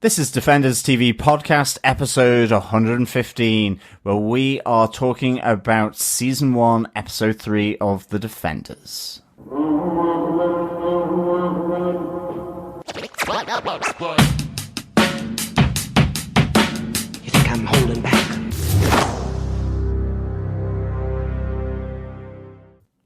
This is Defenders TV Podcast, episode 115, where we are talking about Season 1, Episode 3 of The Defenders. You think I'm holding back?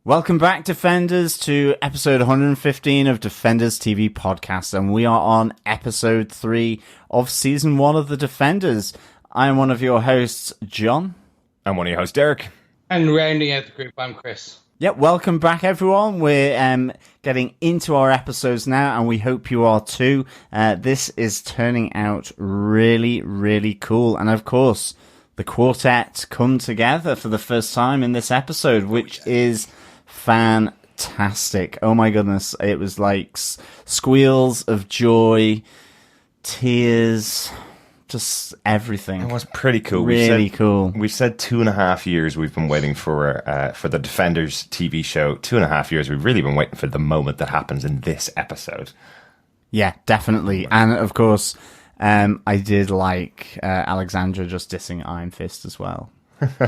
Welcome back, Defenders, to episode 115 of Defenders TV Podcast, and we are on episode 3 of season 1 of The Defenders. I am one of your hosts, John. I'm one of your hosts, Derek. And rounding out the group, I'm Chris. Yep, welcome back, everyone. We're getting into our episodes now, and we hope you are too. This is turning out really, really cool. And of course, the quartet come together for the first time in this episode, which is fantastic. Oh my goodness. It was like squeals of joy, tears, just everything. It was pretty cool. Really cool. We've said 2.5 years we've been waiting for the Defenders TV show. 2.5 years. We've really been waiting for the moment that happens in this episode. Yeah, definitely. And of course, I did like Alexandra just dissing Iron Fist as well.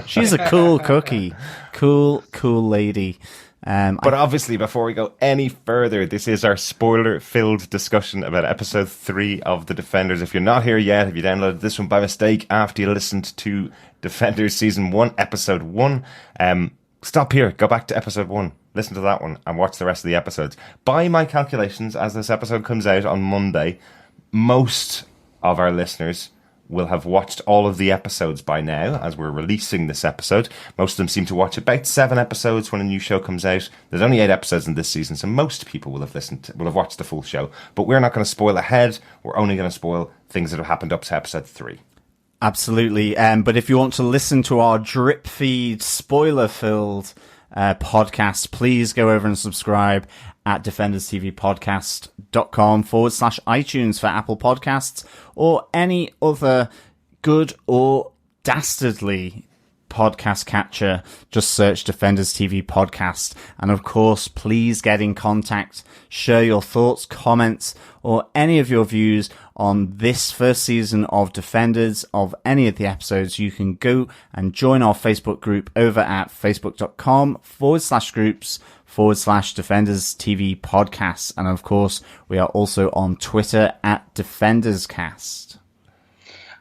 She's a cool cookie. Cool lady. But obviously, before we go any further, this is our spoiler-filled discussion about episode 3 of The Defenders. If you're not here yet, if you downloaded this one by mistake after you listened to Defenders Season 1, Episode 1, stop here, go back to Episode 1, listen to that one, and watch the rest of the episodes. By my calculations, as this episode comes out on Monday, most of our listeners will have watched all of the episodes by now as we're releasing this episode. Most of them seem to watch about 7 episodes when a new show comes out. There's only 8 episodes in this season, so most people will have watched the full show. But we're not going to spoil ahead. We're only going to spoil things that have happened up to episode 3. Absolutely. But if you want to listen to our drip feed, spoiler-filled podcast, please go over and subscribe at defenderstvpodcast.com/iTunes for Apple Podcasts or any other good or dastardly podcast catcher. Just search Defenders TV Podcast. And of course, please get in contact, share your thoughts, comments, or any of your views on this first season of Defenders, of any of the episodes. You can go and join our Facebook group over at facebook.com/groups/Defenders TV Podcasts. And of course, we are also on Twitter at DefendersCast.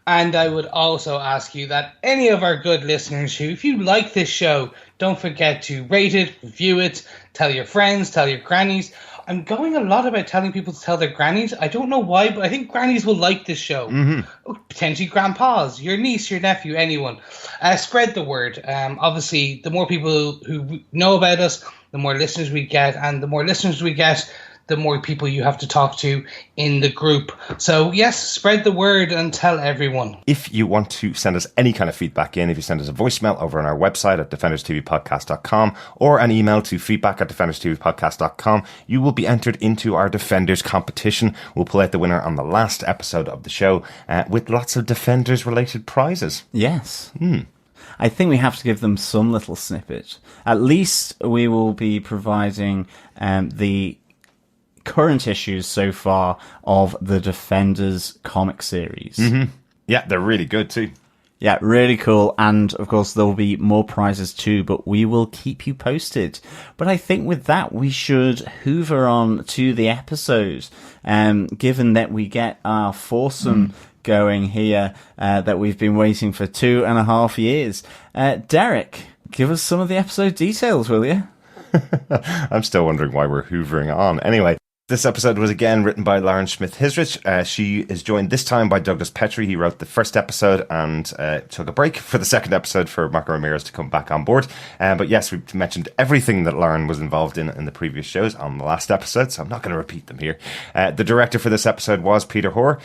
And I would also ask you that any of our good listeners who, if you like this show, don't forget to rate it, review it, tell your friends, tell your grannies. I'm going a lot about telling people to tell their grannies. I don't know why, but I think grannies will like this show. Mm-hmm. Potentially grandpas, your niece, your nephew, anyone. Spread the word. Obviously, the more people who know about us, the more listeners we get. And the more listeners we get, the more people you have to talk to in the group. So yes, spread the word and tell everyone. If you want to send us any kind of feedback if you send us a voicemail over on our website at defenderstvpodcast.com or an email to feedback@defenderstvpodcast.com, you will be entered into our Defenders competition. We'll pull out the winner on the last episode of the show with lots of Defenders related prizes. Yes. I think we have to give them some little snippet. At least we will be providing the current issues so far of the Defenders comic series. Mm-hmm. Yeah, they're really good too. Yeah, really cool. And of course, there will be more prizes too, but we will keep you posted. But I think with that, we should hoover on to the episode, given that we get our foursome going here that we've been waiting for 2.5 years. Derek, give us some of the episode details, will you? I'm still wondering why we're hoovering on. Anyway, this episode was again written by Lauren Smith-Hisrich. She is joined this time by Douglas Petrie. He wrote the first episode and took a break for the second episode for Marco Ramirez to come back on board. But yes, we've mentioned everything that Lauren was involved in the previous shows on the last episode, so I'm not going to repeat them here. The director for this episode was Peter Hoare.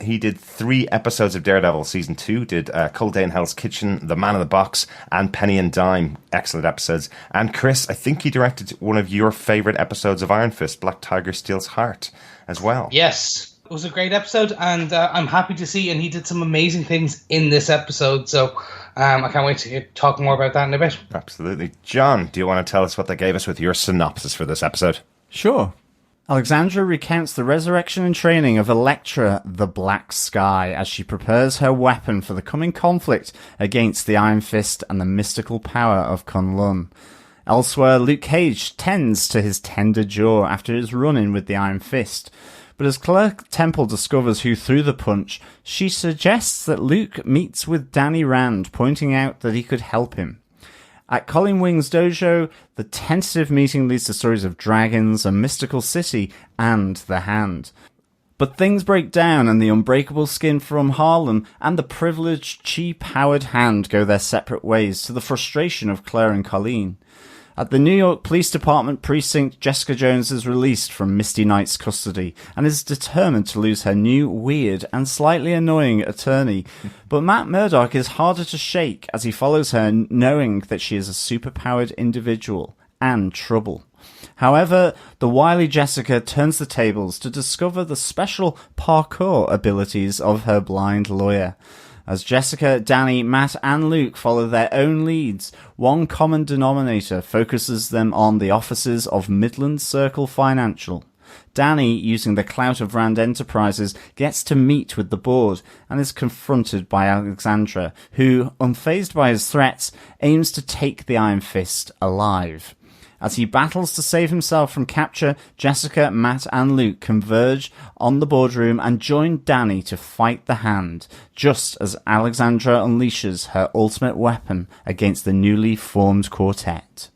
He did 3 episodes of Daredevil Season 2, did Cold Day in Hell's Kitchen, The Man in the Box, and Penny and Dime. Excellent episodes. And Chris, I think he directed one of your favourite episodes of Iron Fist, Black Tiger Steel's Heart, as well. Yes, it was a great episode, and I'm happy to see, and he did some amazing things in this episode, so I can't wait to talk more about that in a bit. Absolutely. John, do you want to tell us what they gave us with your synopsis for this episode? Sure. Alexandra recounts the resurrection and training of Electra the Black Sky as she prepares her weapon for the coming conflict against the Iron Fist and the mystical power of Kunlun. Elsewhere, Luke Cage tends to his tender jaw after his run-in with the Iron Fist. But as Claire Temple discovers who threw the punch, she suggests that Luke meets with Danny Rand, pointing out that he could help him. At Colin Wing's dojo, the tentative meeting leads to stories of dragons, a mystical city, and the Hand. But things break down, and the unbreakable skin from Harlem and the privileged chi-powered Hand go their separate ways, to the frustration of Claire and Colleen. At the New York Police Department precinct, Jessica Jones is released from Misty Knight's custody and is determined to lose her new, weird, and slightly annoying attorney. But Matt Murdock is harder to shake as he follows her, knowing that she is a superpowered individual and trouble. However, the wily Jessica turns the tables to discover the special parkour abilities of her blind lawyer. As Jessica, Danny, Matt, and Luke follow their own leads, one common denominator focuses them on the offices of Midland Circle Financial. Danny, using the clout of Rand Enterprises, gets to meet with the board and is confronted by Alexandra, who, unfazed by his threats, aims to take the Iron Fist alive. As he battles to save himself from capture, Jessica, Matt, and Luke converge on the boardroom and join Danny to fight the Hand, just as Alexandra unleashes her ultimate weapon against the newly formed quartet.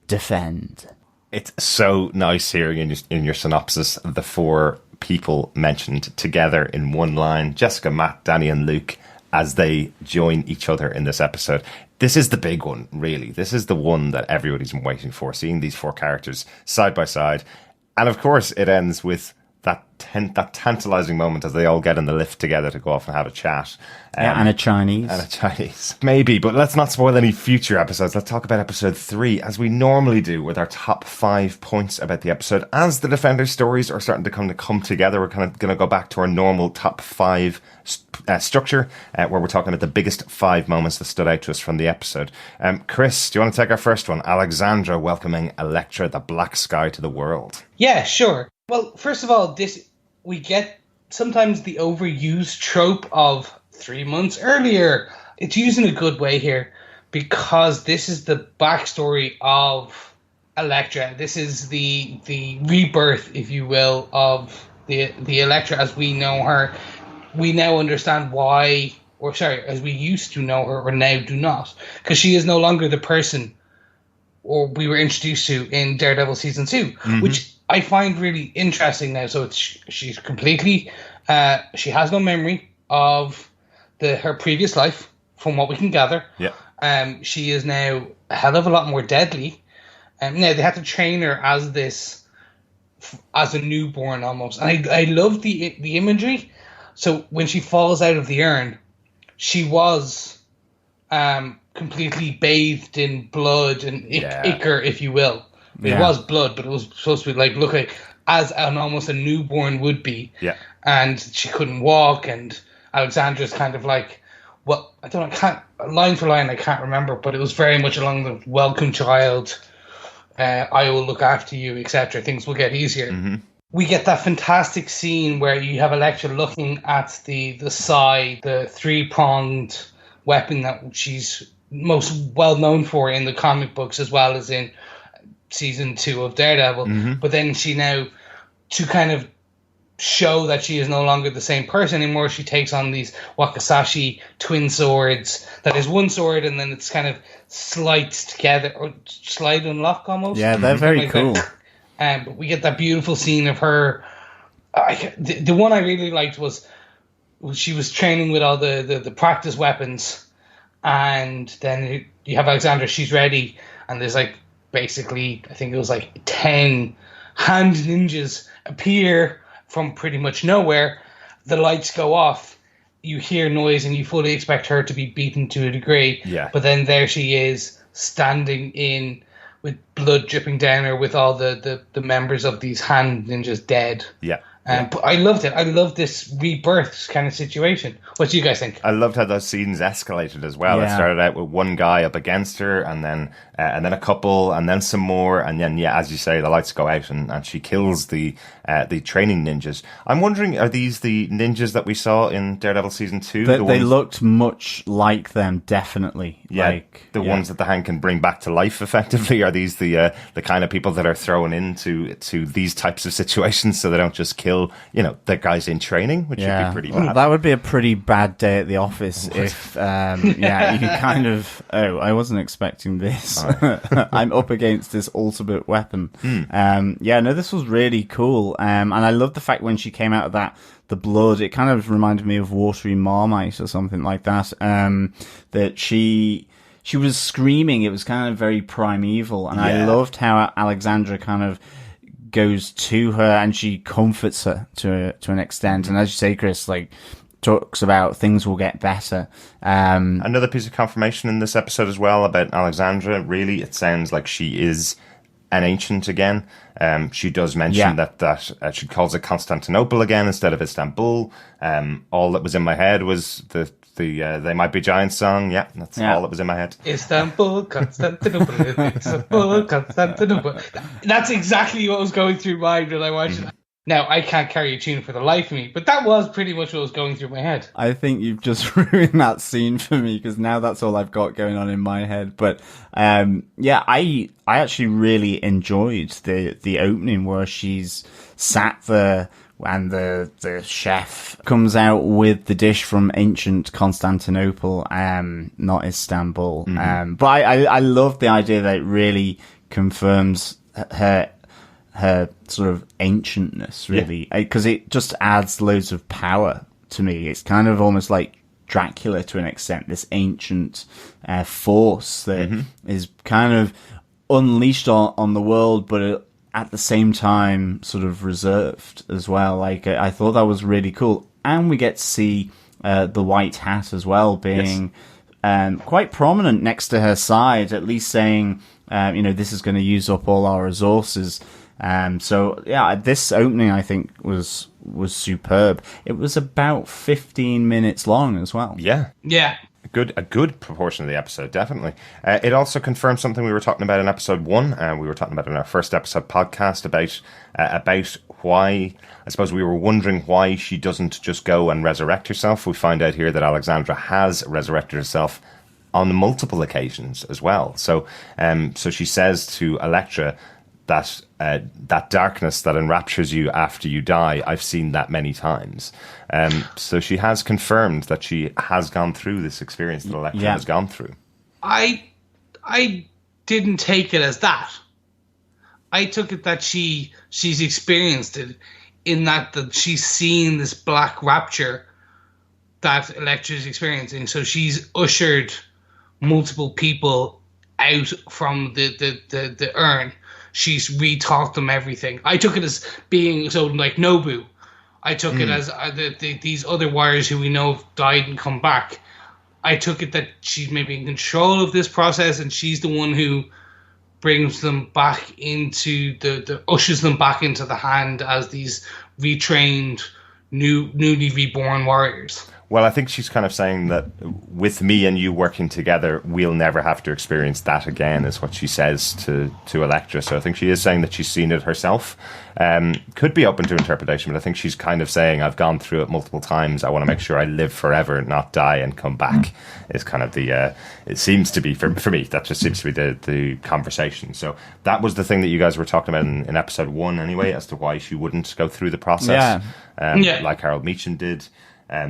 Defend. It's so nice hearing in your synopsis the four people mentioned together in one line, Jessica, Matt, Danny, and Luke, as they join each other in this episode. This is the big one, really. This is the one that everybody's been waiting for, seeing these four characters side by side. And of course, it ends with that tantalizing moment as they all get in the lift together to go off and have a chat. And a Chinese. And a Chinese. Maybe, but let's not spoil any future episodes. Let's talk about episode 3, as we normally do, with our top 5 points about the episode. As the Defenders stories are starting to come together, we're kind of going to go back to our normal top 5 structure, where we're talking about the biggest 5 moments that stood out to us from the episode. Chris, do you want to take our first one? Alexandra welcoming Electra the Black Sky to the world. Yeah, sure. Well, first of all, we get sometimes the overused trope of 3 months earlier. It's used in a good way here because this is the backstory of Electra. This is the rebirth, if you will, of the Electra as we know her. We now understand why, as we used to know her, or now do not, because she is no longer the person or we were introduced to in Daredevil season 2, which I find really interesting now. So she's completely, she has no memory of her previous life, from what we can gather. Yeah. She is now a hell of a lot more deadly. Now they have to train her as a newborn almost, and I love the imagery. So when she falls out of the urn, she was completely bathed in blood and ichor, if you will. It was blood, but it was supposed to be look like as almost a newborn would be. Yeah. And she couldn't walk, and Alexandra's kind of like, well, I don't know, line for line, I can't remember, but it was very much along the welcome child, I will look after you, etc. Things will get easier. Mm-hmm. We get that fantastic scene where you have Electra looking at the side, the 3-pronged weapon that she's most well known for in the comic books as well as in season 2 of Daredevil. Mm-hmm. But then she now, to kind of show that she is no longer the same person anymore, she takes on these Wakasashi twin swords. That is one sword, and then it's kind of sliced together, or slide unlock almost. Yeah, they're very cool. But we get that beautiful scene of her. The one I really liked was she was training with all the practice weapons, and then you have Alexandra. She's ready, and there's basically, I think it was 10 hand ninjas appear from pretty much nowhere. The lights go off. You hear noise, and you fully expect her to be beaten to a degree. Yeah. But then there she is, standing in with blood dripping down her, with all the members of these hand ninjas dead. Yeah. But I loved it. I love this rebirth kind of situation. What do you guys think? I loved how those scenes escalated as well. It Yeah. started out with one guy up against her, and then a couple, and then some more, and then as you say, the lights go out, and she kills the training ninjas. I'm wondering, are these the ninjas that we saw in Daredevil season 2? They looked much like them, definitely. Yeah, the ones that the hand can bring back to life. Effectively, are these the kind of people that are thrown into these types of situations, so they don't just kill the guys in training, which would be pretty bad. That would be a pretty bad day at the office if you kind of, I wasn't expecting this. I'm up against this ultimate weapon. This was really cool. And I love the fact when she came out of the blood, it kind of reminded me of Watery Marmite or something like that. That she was screaming. It was kind of very primeval. And I loved how Alexandra kind of goes to her and she comforts her to an extent. And as you say, Chris, like, talks about things will get better. Another piece of confirmation in this episode as well about Alexandra. Really, it sounds like she is an ancient again. She does mention that she calls it Constantinople again instead of Istanbul. All that was in my head was the They Might Be Giants song. Yeah, that's all that was in my head. Istanbul, Constantinople, Istanbul, Constantinople. That's exactly what was going through my mind when I watched it. Now, I can't carry a tune for the life of me, but that was pretty much what was going through my head. I think you've just ruined that scene for me, because now that's all I've got going on in my head. But I actually really enjoyed the opening where she's sat there and the chef comes out with the dish from ancient Constantinople, not Istanbul. But I love the idea that it really confirms her sort of ancientness, really, because it just adds loads of power to me. It's kind of almost like Dracula to an extent, this ancient force that is kind of unleashed on the world, but at the same time sort of reserved as well. Like, I thought that was really cool. And we get to see the white hat as well being quite prominent next to her side, at least saying, this is going to use up all our resources. This opening I think was superb. It was about 15 minutes long as well. Yeah. A good proportion of the episode, definitely. It also confirmed something we were talking about in episode 1. We were talking about in our first episode podcast about why, I suppose we were wondering why she doesn't just go and resurrect herself. We find out here that Alexandra has resurrected herself on multiple occasions as well. So she says to Elektra that that darkness that enraptures you after you die, I've seen that many times. So she has confirmed that she has gone through this experience that Elektra has gone through. I didn't take it as that. I took it that she's experienced it, in that she's seen this black rapture that Elektra is experiencing. So she's ushered multiple people out from the urn. She's re-taught them everything. I took it as being so like Nobu. I took it as these other warriors who we know have died and come back. I took it that she's maybe in control of this process, and she's the one who brings them back into ushers them back into the hand as these retrained, newly reborn warriors. Well, I think she's kind of saying that with me and you working together, we'll never have to experience that again, is what she says to Elektra. So I think she is saying that she's seen it herself. Could be open to interpretation, but I think she's kind of saying, I've gone through it multiple times. I want to make sure I live forever, not die and come back, is kind of the, it seems to be, for me, that just seems to be the conversation. So that was the thing that you guys were talking about in episode 1 anyway, as to why she wouldn't go through the process, like Harold Meacham did.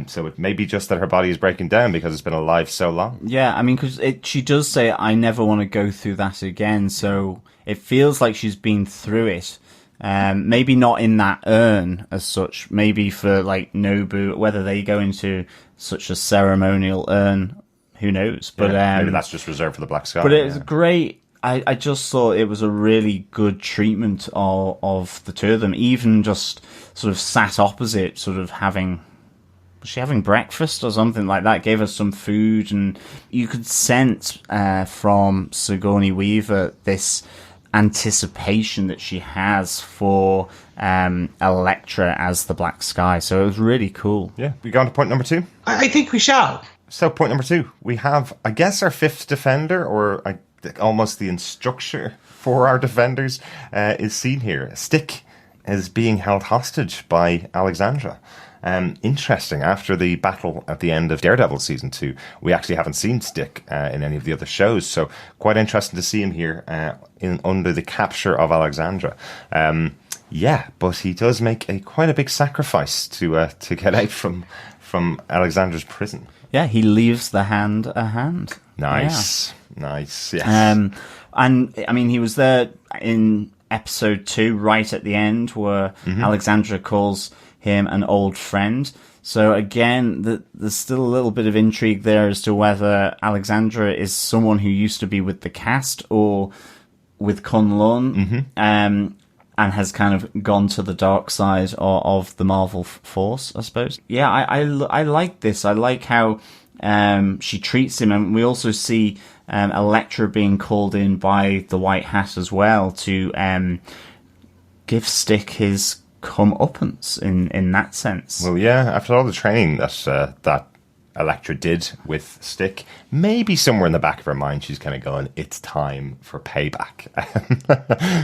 So it may be just that her body is breaking down because it's been alive so long. Yeah, I mean, because she does say, I never want to go through that again. So it feels like she's been through it. Maybe not in that urn as such. Maybe for like Nobu, whether they go into such a ceremonial urn, who knows? But maybe that's just reserved for the Black Sky. But it was great. I just thought it was a really good treatment of the two of them. Even just sort of sat opposite, sort of having... Was she having breakfast or something like that? Gave us some food, and you could sense from Sigourney Weaver this anticipation that she has for Elektra as the Black Sky. So it was really cool. Yeah, we go on to point number 2. I think we shall. So point number 2, we have, I guess, our 5th defender, or almost the instructor for our defenders, is seen here. Stick is being held hostage by Alexandra. Interesting. After the battle at the end of Daredevil season 2, we actually haven't seen Stick in any of the other shows, so quite interesting to see him here under the capture of Alexandra. But he does make quite a big sacrifice to get out from Alexandra's prison. Yeah, he leaves the hand a hand. Nice, yes. And I mean, he was there in episode 2, right at the end, where Alexandra calls him an old friend. So again, there's still a little bit of intrigue there as to whether Alexandra is someone who used to be with the cast or with Kunlun, and has kind of gone to the dark side of the Marvel force, I suppose. Yeah, I like this. I like how she treats him, and we also see Elektra being called in by the White Hat as well to give Stick his comeuppance in that sense. Well, yeah, after all the training that Elektra did with Stick, maybe somewhere in the back of her mind she's kind of going, it's time for payback.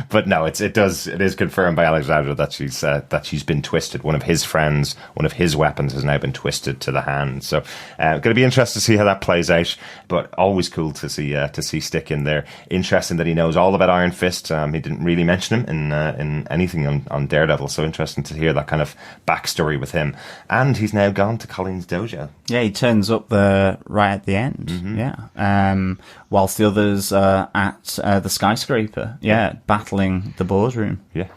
But no, it is confirmed by Alexandra that she's been twisted. One of his friends, one of his weapons has now been twisted to the hand. So going to be interesting to see how that plays out, but always cool to see Stick in there. Interesting that he knows all about Iron Fist. He didn't really mention him in anything on Daredevil, so interesting to hear that kind of backstory with him. And he's now gone to Colleen's dojo. Yeah, he turns up right at the end. Whilst the others are at the skyscraper. Battling the boardroom. Yeah.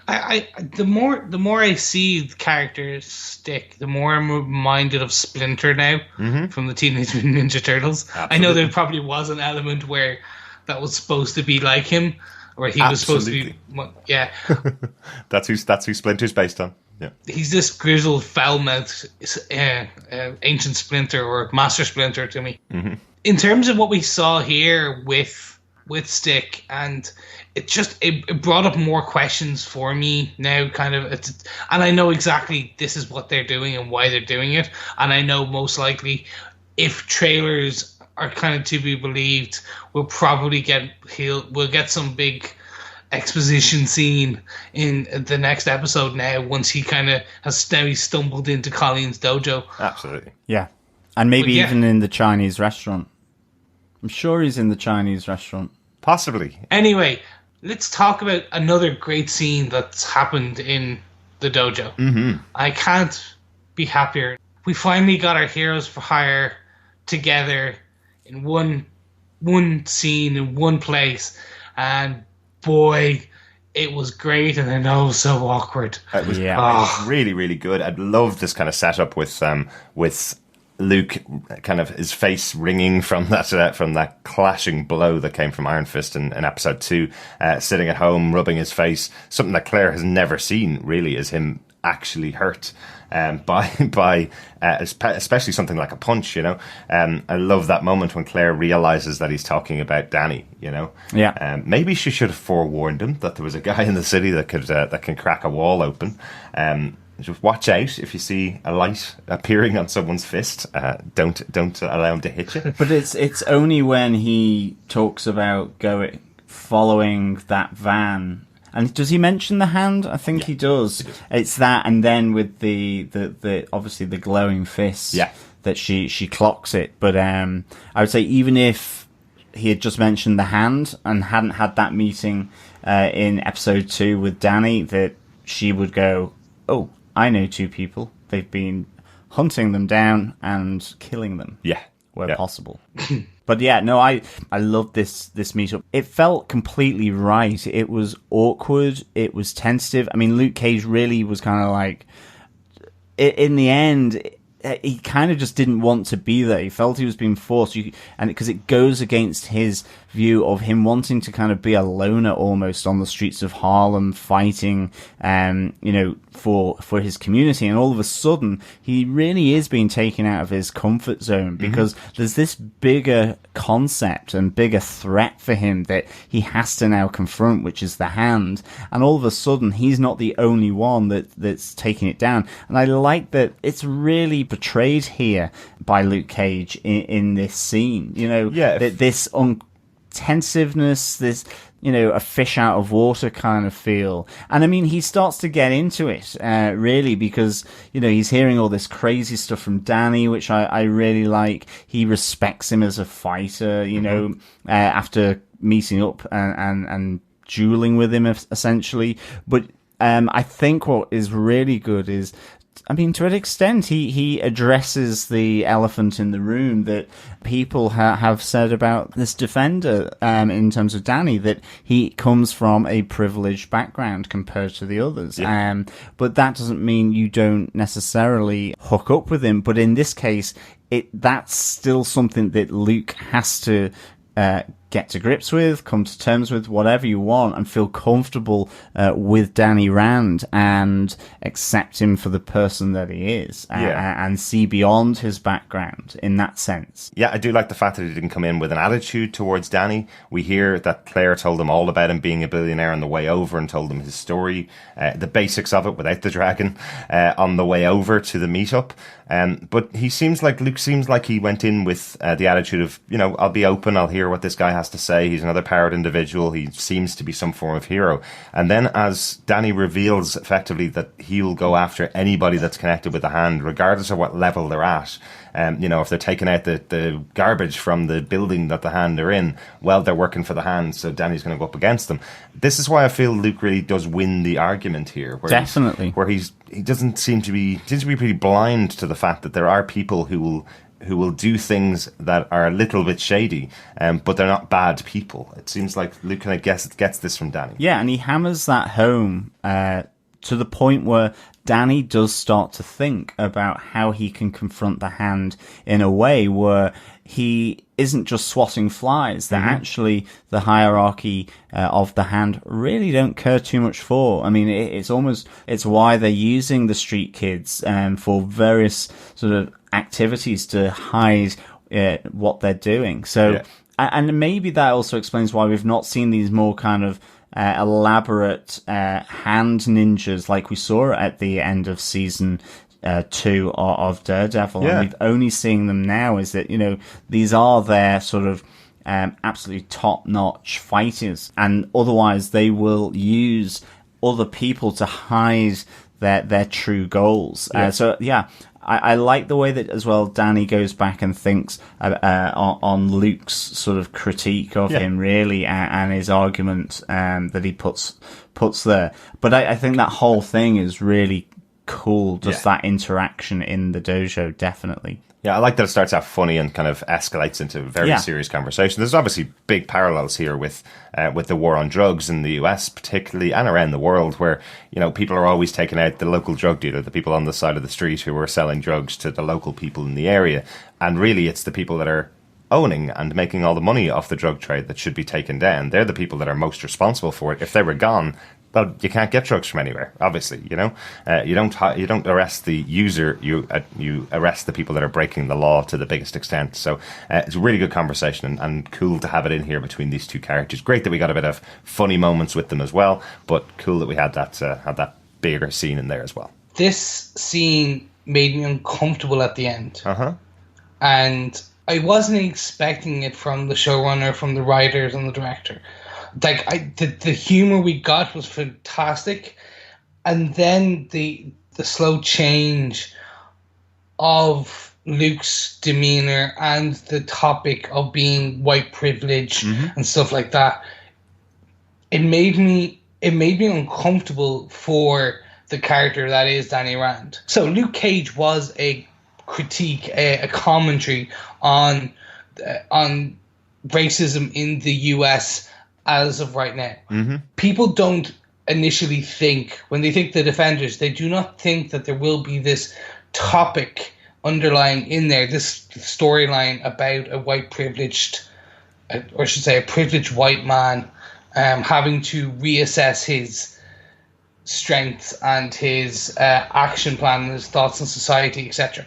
The more I see the character Stick, the more I'm reminded of Splinter now from the Teenage Mutant Ninja Turtles. Absolutely. I know there probably was an element where that was supposed to be like him, or he was supposed to be. Yeah. That's who Splinter's based on. Yeah. He's this grizzled, foul-mouthed ancient Splinter or Master Splinter to me. In terms of what we saw here with Stick, and it brought up more questions for me now, kind of, and I know exactly this is what they're doing and why they're doing it, and I know most likely if trailers are kind of to be believed, we'll get some big exposition scene in the next episode now, once he kind of he stumbled into Colleen's dojo. Absolutely. Yeah. And maybe even in the Chinese restaurant. I'm sure he's in the Chinese restaurant. Possibly. Anyway, let's talk about another great scene that's happened in the dojo. I can't be happier. We finally got our Heroes for Hire together in one scene, in one place, and boy, it was great, and I know so awkward. It was really, really good. I'd love this kind of setup with Luke, kind of his face ringing from that clashing blow that came from Iron Fist in episode 2, sitting at home rubbing his face. Something that Claire has never seen really is him actually hurt by especially something like a punch, you know. I love that moment when Claire realizes that he's talking about Danny, you know. Yeah. Maybe she should have forewarned him that there was a guy in the city that can crack a wall open. Just watch out if you see a light appearing on someone's fist. Don't allow him to hit you. But it's only when he talks about following that van. And does he mention the hand? I think he does. It's that, and then with the obviously the glowing fist. Yeah. That she clocks it. But I would say even if he had just mentioned the hand and hadn't had that meeting in episode 2 with Danny, that she would go, "Oh, I know 2 people. They've been hunting them down and killing them. Yeah. Where possible." But yeah, no, I love this meetup. It felt completely right. It was awkward. It was tentative. I mean, Luke Cage really was kind of like, in the end, he kind of just didn't want to be there. He felt he was being forced, and because it goes against his view of him wanting to kind of be a loner almost on the streets of Harlem, fighting, for his community. And all of a sudden, he really is being taken out of his comfort zone because there's this bigger concept and bigger threat for him that he has to now confront, which is the Hand. And all of a sudden, he's not the only one that's taking it down. And I like that it's really portrayed here by Luke Cage in this scene. This intensiveness, this, a fish out of water kind of feel. And I mean, he starts to get into it, really, because, he's hearing all this crazy stuff from Danny, which I really like. He respects him as a fighter, after meeting up and dueling with him, essentially. But I think what is really good is, to an extent, he addresses the elephant in the room that people have said about this defender, in terms of Danny, that he comes from a privileged background compared to the others. Yeah. But that doesn't mean you don't necessarily hook up with him. But in this case, that's still something that Luke has to get to grips with, come to terms with, whatever you want, and feel comfortable with Danny Rand and accept him for the person that he is, and see beyond his background in that sense. Yeah, I do like the fact that he didn't come in with an attitude towards Danny. We hear that Claire told him all about him being a billionaire on the way over and told him his story, the basics of it without the dragon, on the way over to the meetup. But Luke seems like he went in with the attitude of, I'll be open, I'll hear what this guy has to say. He's another powered individual. He seems to be some form of hero. And then as Danny reveals effectively that he'll go after anybody that's connected with the Hand, regardless of what level they're at. If they're taking out the garbage from the building that the Hand are in, well, they're working for the Hand, so Danny's going to go up against them. This is why I feel Luke really does win the argument here. Definitely. He doesn't seem to be pretty blind to the fact that there are people who will do things that are a little bit shady, but they're not bad people. It seems like Luke kind of gets this from Danny. Yeah, and he hammers that home to the point where Danny does start to think about how he can confront the Hand in a way where he isn't just swatting flies, that actually the hierarchy of the Hand really don't care too much for. It's why they're using the street kids for various sort of activities to hide what they're doing. So, and maybe that also explains why we've not seen these more kind of elaborate hand ninjas like we saw at the end of season 2 of Daredevil. And we've only seeing them now is that, these are their sort of absolutely top-notch fighters, and otherwise they will use other people to hide their true goals. I like the way that as well Danny goes back and thinks on Luke's sort of critique of him, really, and his argument that he puts there. But I think that whole thing is really cool, just that interaction in the dojo, definitely. Yeah, I like that it starts out funny and kind of escalates into a very serious conversation. There's obviously big parallels here with the war on drugs in the US, particularly, and around the world, where, people are always taking out the local drug dealer, the people on the side of the street who are selling drugs to the local people in the area. And really, it's the people that are owning and making all the money off the drug trade that should be taken down. They're the people that are most responsible for it. If they were gone, well, you can't get drugs from anywhere, obviously, you don't arrest the user, you arrest the people that are breaking the law to the biggest extent. So it's a really good conversation and cool to have it in here between these two characters. Great that we got a bit of funny moments with them as well, but cool that we had that bigger scene in there as well. This scene made me uncomfortable at the end. And I wasn't expecting it from the showrunner, from the writers and the director. The humor we got was fantastic, and then the slow change of Luke's demeanor and the topic of being white privilege and stuff like that, it made me uncomfortable for the character that is Danny Rand. So Luke Cage was a critique, a commentary on racism in the US as of right now. People don't initially think, when they think the Defenders, they do not think that there will be this topic underlying in there this storyline about a white privileged, or I should say, a privileged white man having to reassess his strengths and his action plan and his thoughts on society, etc.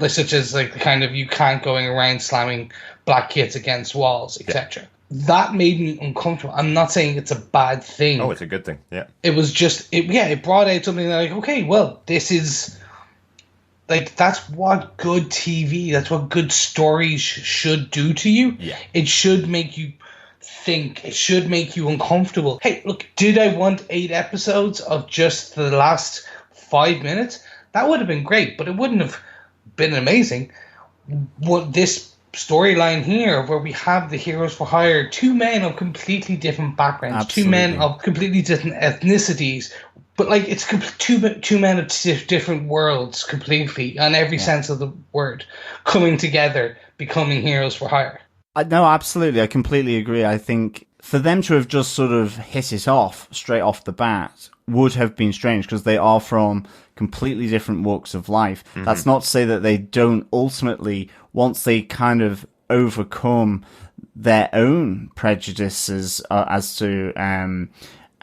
Such as like the kind of you can't going around slamming black kids against walls, etc. That made me uncomfortable. I'm not saying it's a bad thing. Oh, it's a good thing. Yeah. It was just, it brought out something like, okay, well, this is, like, that's what good TV, that's what good stories should do to you. Yeah. It should make you think. It should make you uncomfortable. Hey, look, did I want 8 episodes of just the last 5 minutes? That would have been great, but it wouldn't have been amazing. What this storyline here, where we have the heroes for hire, 2 men of completely different backgrounds, Absolutely. 2 men of completely different ethnicities, but like it's two men of different worlds completely, on every sense of the word, coming together, becoming heroes for hire. No, absolutely. I completely agree. I think for them to have just sort of hit it off straight off the bat would have been strange, because they are from completely different walks of life. Mm-hmm. That's not to say that they don't ultimately, once they kind of overcome their own prejudices as to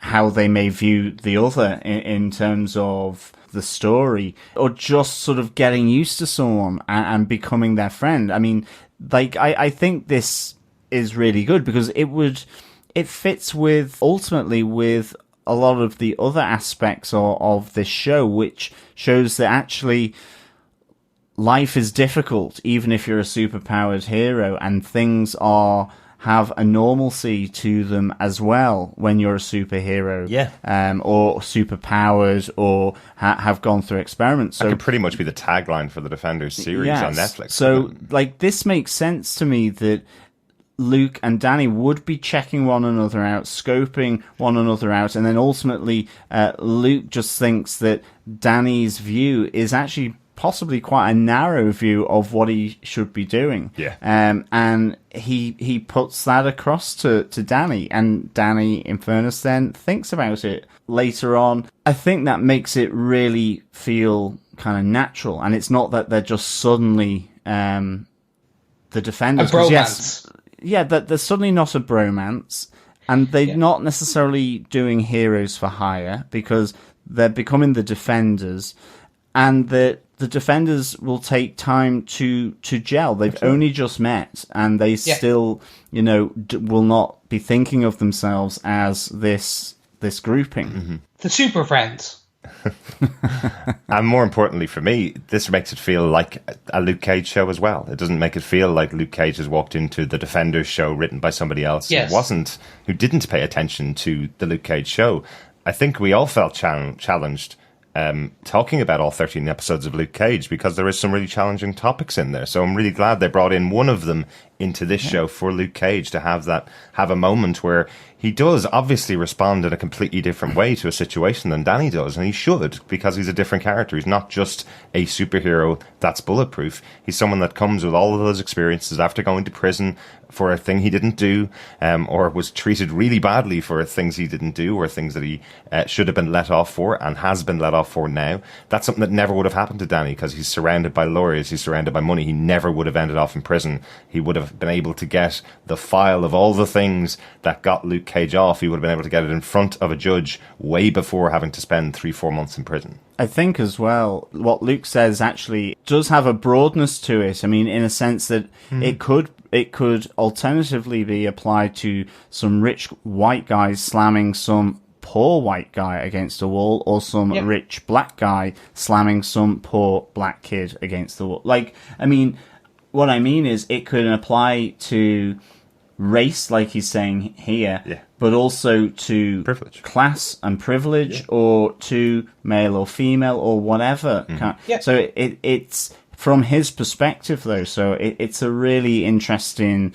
how they may view the other in terms of the story, or just sort of getting used to someone and becoming their friend. I mean, like, I think this is really good, because it fits with, ultimately, with a lot of the other aspects of this show, which shows that actually life is difficult, even if you're a superpowered hero, and things have a normalcy to them as well when you're a superhero, or superpowered, or have gone through experiments. So that could pretty much be the tagline for the Defenders series on Netflix. So, like, this makes sense to me that Luke and Danny would be checking one another out, scoping one another out, and then ultimately Luke just thinks that Danny's view is actually possibly quite a narrow view of what he should be doing. Yeah. And he puts that across to Danny, and Danny, in fairness, then thinks about it later on. I think that makes it really feel kind of natural, and it's not that they're just suddenly the Defenders. A bromance. That they're suddenly not a bromance, and they're not necessarily doing heroes for hire, because they're becoming the Defenders, and the Defenders will take time to gel. They've only just met, and they still, will not be thinking of themselves as this grouping. Mm-hmm. The Super Friends. And more importantly for me, this makes it feel like a Luke Cage show as well. It doesn't make it feel like Luke Cage has walked into the Defenders show written by somebody else who didn't pay attention to the Luke Cage show. I think we all felt challenged talking about all 13 episodes of Luke Cage, because there is some really challenging topics in there. So I'm really glad they brought in one of them into this show for Luke Cage to have a moment where he does obviously respond in a completely different way to a situation than Danny does, and he should, because he's a different character. He's not just a superhero that's bulletproof. He's someone that comes with all of those experiences after going to prison for a thing he didn't do, or was treated really badly for things he didn't do, or things that he should have been let off for and has been let off for now. That's something that never would have happened to Danny, because he's surrounded by lawyers, he's surrounded by money. He never would have ended off in prison. He would have been able to get the file of all the things that got Luke Cage off. He would have been able to get it in front of a judge way before having to spend 3-4 months in prison. I think as well, what Luke says actually does have a broadness to it. I mean, in a sense that it could alternatively be applied to some rich white guys slamming some poor white guy against a wall, or some rich black guy slamming some poor black kid against the wall. Like, I mean, what I mean is it could apply to race, like he's saying here, but also to privilege, class and privilege, or to male or female or whatever. So it's from his perspective, though. So it's a really interesting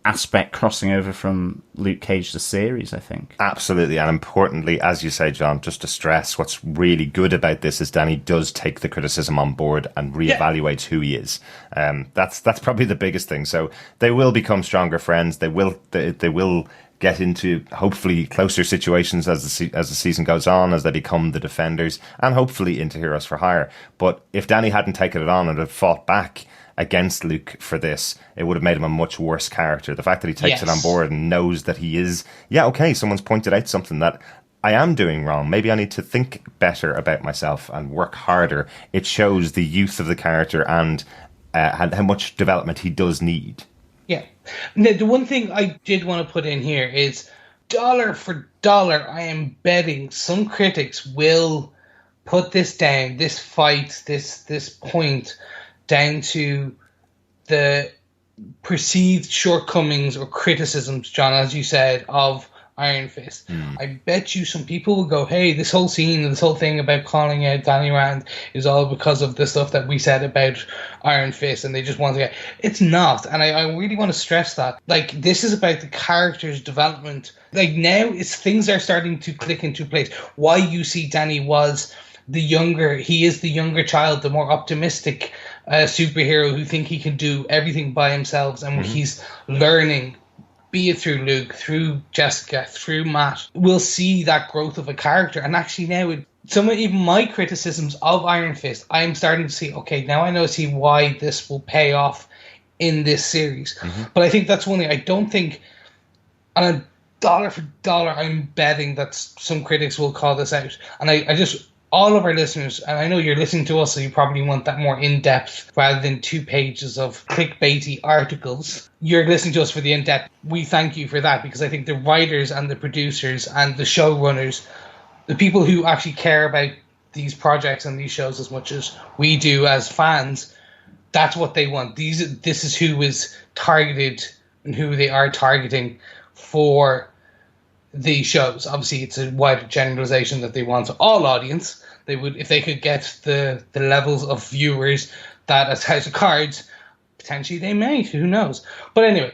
aspect crossing over from Luke Cage the series, I think. Absolutely, and importantly, as you say, John, just to stress, what's really good about this is Danny does take the criticism on board and reevaluates who he is. That's probably the biggest thing. So they will become stronger friends. They will get into hopefully closer situations as the season goes on, as they become the Defenders, and hopefully into Heroes for Hire. But if Danny hadn't taken it on and had fought back against Luke for this, it would have made him a much worse character. The fact that he takes it on board and knows that he is, okay, someone's pointed out something that I am doing wrong. Maybe I need to think better about myself and work harder. It shows the youth of the character and how much development he does need. Yeah. Now, the one thing I did want to put in here is dollar for dollar, I am betting some critics will put this down, this fight, this point down to the perceived shortcomings or criticisms, John, as you said, of Iron Fist. I bet you some people will go, hey, this whole scene, this whole thing about calling out Danny Rand is all because of the stuff that we said about Iron Fist, and they just want to get... It's not, and I really want to stress that. Like, this is about the character's development. Like, now things are starting to click into place. Why you see Danny was he is the younger child, the more optimistic superhero who think he can do everything by himself, and he's learning, be it through Luke, through Jessica, through Matt. We'll see that growth of a character. And actually now, some of even my criticisms of Iron Fist, I'm starting to see, okay, now I see why this will pay off in this series. But I think that's one thing. I don't think, on a dollar for dollar, I'm betting that some critics will call this out. And I just... all of our listeners, and I know you're listening to us, so you probably want that more in-depth rather than 2 pages of clickbaity articles. You're listening to us for the in-depth. We thank you for that, because I think the writers and the producers and the showrunners, the people who actually care about these projects and these shows as much as we do as fans, that's what they want. This is who is targeted and who they are targeting for the shows. Obviously, it's a wider generalization that they want to all audience. They would, if they could get the levels of viewers that as House of Cards, potentially they may. Who knows? But anyway,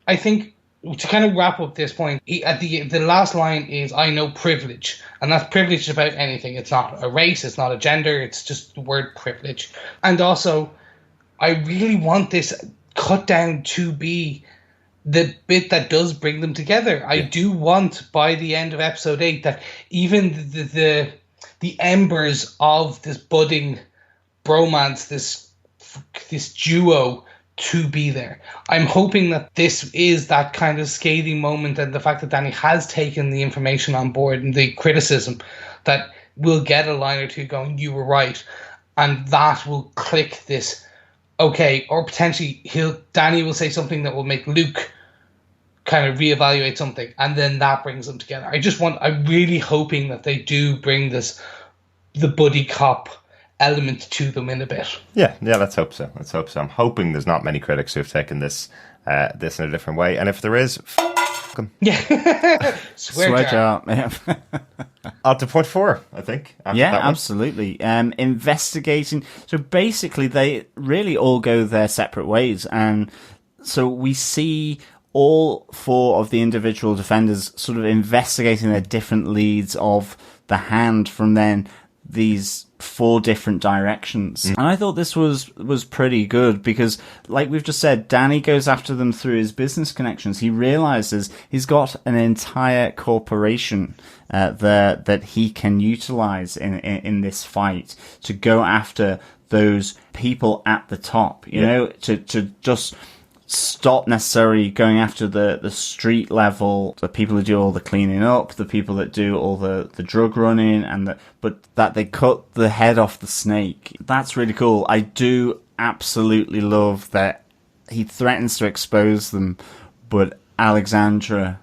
I think to kind of wrap up this point, at the last line is, I know privilege. And that's privilege about anything. It's not a race, it's not a gender, it's just the word privilege. And also, I really want this cut down to be the bit that does bring them together. I do want, by the end of episode 8, that even the embers of this budding bromance, this duo, to be there. I'm hoping that this is that kind of scathing moment, and the fact that Danny has taken the information on board and the criticism, that we'll get a line or two going, you were right, and that will click this, okay, or potentially Danny will say something that will make Luke kind of reevaluate something, and then that brings them together. I'm really hoping that they do bring the buddy cop element to them in a bit. Yeah, let's hope so. I'm hoping there's not many critics who have taken this in a different way, and if there is, them. Yeah. Swear jar. On to point 4, I think. Yeah, absolutely. Investigating. So basically, they really all go their separate ways, and so we see all 4 of the individual defenders sort of investigating their different leads of the hand from then these 4 different directions. And I thought this was pretty good, because like we've just said, Danny goes after them through his business connections. He realizes he's got an entire corporation that he can utilize in this fight to go after those people at the top, you know, to just stop necessarily going after the street level, the people who do all the cleaning up, the people that do all the drug running, but that they cut the head off the snake. That's really cool. I do absolutely love that he threatens to expose them, but Alexandra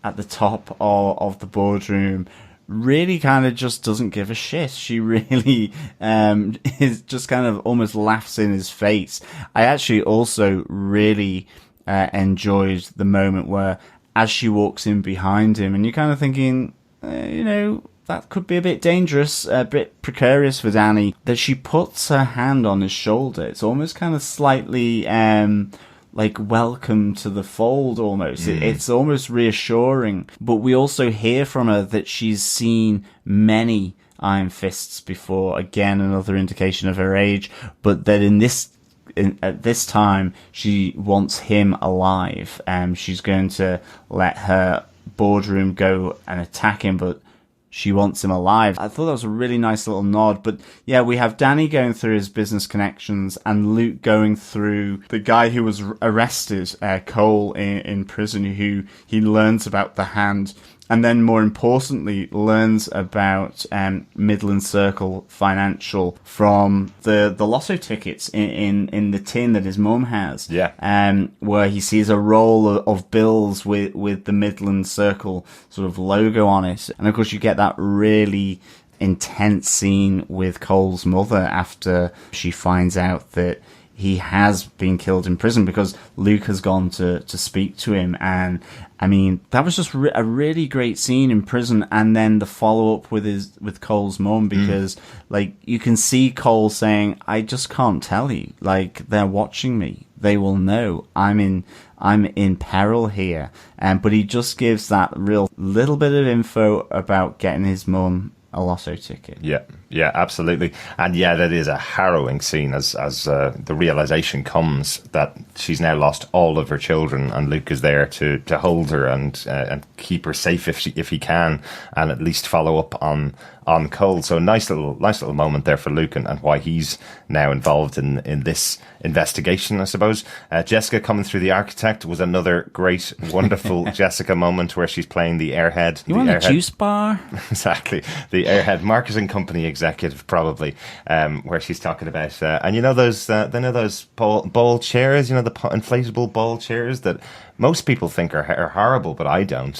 at the top of the boardroom really kind of just doesn't give a shit. She really is just kind of almost laughs in his face. I actually also really enjoyed the moment where, as she walks in behind him, and you're kind of thinking, that could be a bit dangerous, a bit precarious for Danny, that she puts her hand on his shoulder. It's almost kind of slightly like welcome to the fold almost. It's almost reassuring. But we also hear from her that she's seen many Iron Fists before. Again, another indication of her age. But that at this time, she wants him alive. She's going to let her boardroom go and attack him, but she wants him alive. I thought that was a really nice little nod. But yeah, we have Danny going through his business connections and Luke going through the guy who was arrested, Cole, in prison, who he learns about the hand. And then, more importantly, learns about Midland Circle Financial from the lotto tickets in the tin that his mum has. Yeah. Where he sees a roll of bills with the Midland Circle sort of logo on it. And of course, you get that really intense scene with Cole's mother after she finds out that he has been killed in prison, because Luke has gone to speak to him. And I mean, that was just a really great scene in prison. And then the follow up with Cole's mum, because like you can see Cole saying, I just can't tell you, like they're watching me. They will know I'm in peril here. But he just gives that real little bit of info about getting his mum a lotto ticket. Yeah, absolutely. And yeah, that is a harrowing scene as the realization comes that she's now lost all of her children, and Luke is there to hold her and keep her safe if he can, and at least follow up on Cole. So nice little moment there for Luke, and why he's now involved in this investigation, I suppose. Jessica coming through the architect was another great, wonderful Jessica moment where she's playing the airhead. You want a juice bar? Exactly. The airhead marketing company executive, probably, where she's talking about, and you know those ball chairs, you know, the inflatable ball chairs that most people think are horrible, but I don't.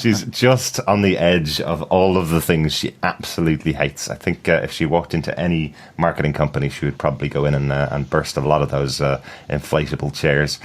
She's just on the edge of all of the things she absolutely hates. I think if she walked into any marketing company, she would probably go in and burst a lot of those inflatable chairs.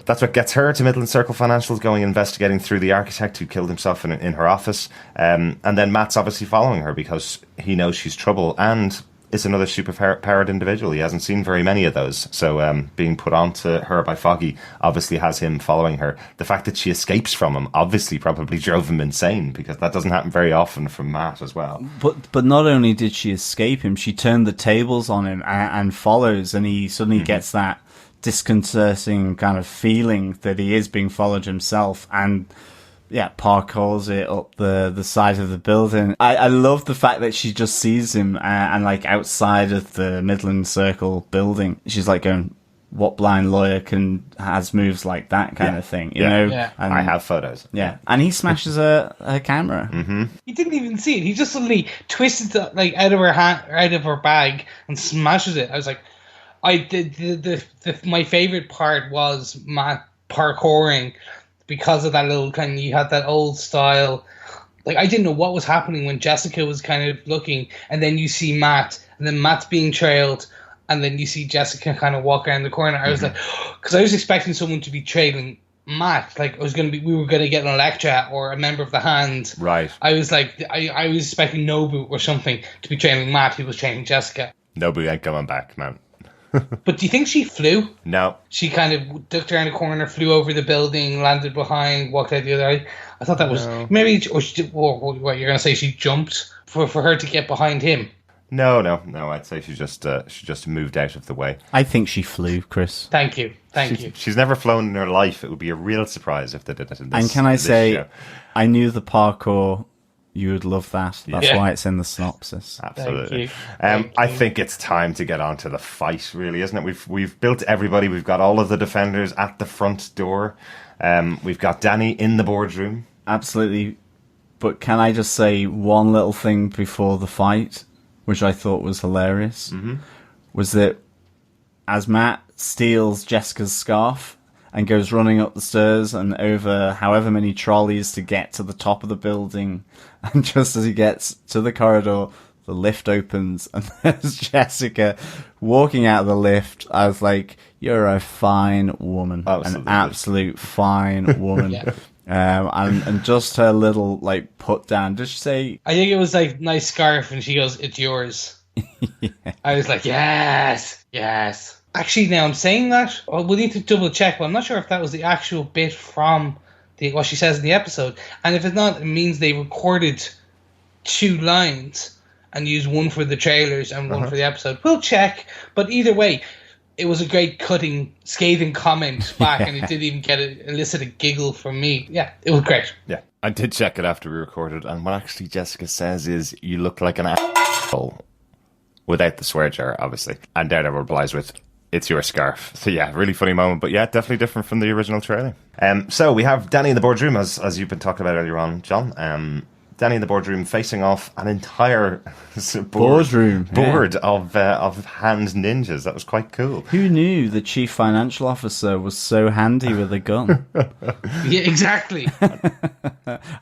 That's what gets her to Midland Circle Financial, going investigating through the architect who killed himself in her office. And then Matt's obviously following her because he knows she's trouble and is another super-powered individual. He hasn't seen very many of those. So being put onto her by Foggy obviously has him following her. The fact that she escapes from him obviously probably drove him insane, because that doesn't happen very often from Matt as well. But not only did she escape him, she turned the tables on him and follows, and he suddenly gets that disconcerting kind of feeling that he is being followed himself, and parkours it up the side of the building. I love the fact that she just sees him and like outside of the Midland Circle building, she's like going, what blind lawyer has moves like that kind of thing, you know? Yeah. And I have photos. Yeah. And he smashes her camera. Mm-hmm. He didn't even see it. He just suddenly twisted it like out of her hand, out of her bag, and smashes it. I was like, my favorite part was Matt parkouring, because of that little kind of, you had that old style. Like, I didn't know what was happening when Jessica was kind of looking, and then you see Matt, and then Matt's being trailed, and then you see Jessica kind of walk around the corner. I was like, because I was expecting someone to be trailing Matt, like we were going to get an Electra or a member of the Hand. Right. I was like, I was expecting Nobu or something to be trailing Matt, who was training Jessica. Nobu ain't coming back, man. But do you think she flew? No. She kind of ducked around the corner, flew over the building, landed behind, walked out the other eye. I thought that was maybe, or she did, what you're going to say? She jumped for her to get behind him. No. I'd say she just moved out of the way. I think she flew, Chris. Thank you. She's never flown in her life. It would be a real surprise if they did it in this. And can I say, show. I knew the parkour. You would love that. That's Yeah. why it's in the synopsis. Absolutely. Thank I you. think it's time to get on to the fight, really, isn't it? We've built everybody. We've got all of the defenders at the front door. We've got Danny in the boardroom. Absolutely. But can I just say one little thing before the fight, which I thought was hilarious, was that as Matt steals Jessica's scarf and goes running up the stairs and over however many trolleys to get to the top of the building, and just as he gets to the corridor, the lift opens and there's Jessica walking out of the lift. I was like, you're a fine woman. Absolutely. An absolute fine woman. Yeah. And just her little like put down. Did she say? I think it was like, nice scarf, and she goes, it's yours. I was like, yes. Actually, now I'm saying that, we'll need to double check, but I'm not sure if that was the actual bit from what she says in the episode. And if it's not, it means they recorded 2 lines and used one for the trailers and one for the episode. We'll check. But either way, it was a great cutting, scathing comment back, and it didn't even elicit a giggle from me. Yeah, it was great. Yeah, I did check it after we recorded, and what actually Jessica says is, "You look like an asshole," without the swear jar, obviously. And Daredevil replies with, "It's your scarf." So yeah, really funny moment, but yeah, definitely different from the original trailer. So we have Danny in the boardroom, as you've been talking about earlier on, John. Danny in the boardroom facing off an entire board of hand ninjas. That was quite cool. Who knew the chief financial officer was so handy with a gun? Yeah, exactly.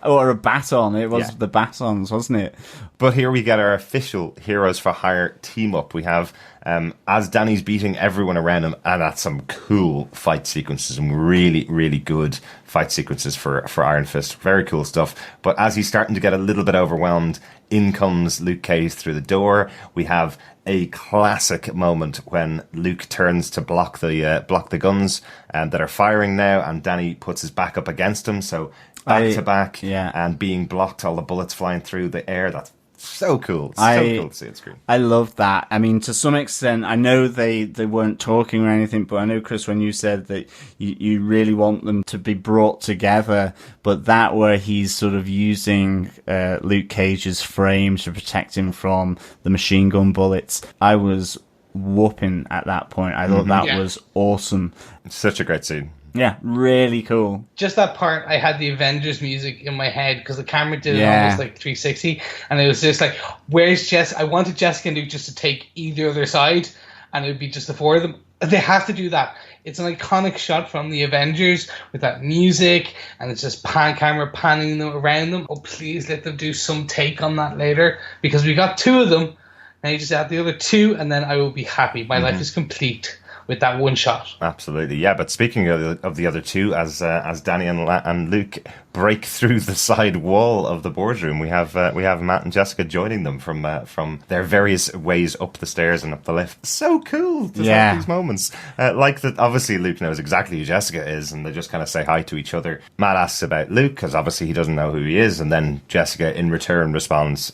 Or a baton. It was the batons, wasn't it? But here we get our official Heroes for Hire team up. We have, as Danny's beating everyone around him, and that's some cool fight sequences, some really, really good fight sequences for Iron Fist. Very cool stuff. But as he's starting to get a little bit overwhelmed, in comes Luke Cage through the door. We have a classic moment when Luke turns to block the guns that are firing now, and Danny puts his back up against him, so back to back, and being blocked, all the bullets flying through the air. That's so cool. Cool to see it screen. I love that. I mean, to some extent, I know they weren't talking or anything, but I know, Chris, when you said that you really want them to be brought together, but that where he's sort of using Luke Cage's frame to protect him from the machine gun bullets, I was whooping at that point. I thought that was awesome. It's such a great scene. Yeah, really cool. Just that part, I had the Avengers music in my head because the camera did it almost like 360, and it was just like, where's Jess? I wanted Jessica and Luke just to take either other side, and it would be just the four of them. They have to do that. It's an iconic shot from the Avengers with that music, and it's just camera panning them around them. Oh, please let them do some take on that later, because we got two of them. Now you just add the other two, and then I will be happy. My life is complete with that one shot. Absolutely, yeah. But speaking of the other two, as Danny and Luke break through the side wall of the boardroom, we have Matt and Jessica joining them from their various ways up the stairs and up the lift. So cool to have these moments. Like that, obviously Luke knows exactly who Jessica is, and they just kind of say hi to each other. Matt asks about Luke because obviously he doesn't know who he is, and then Jessica in return responds,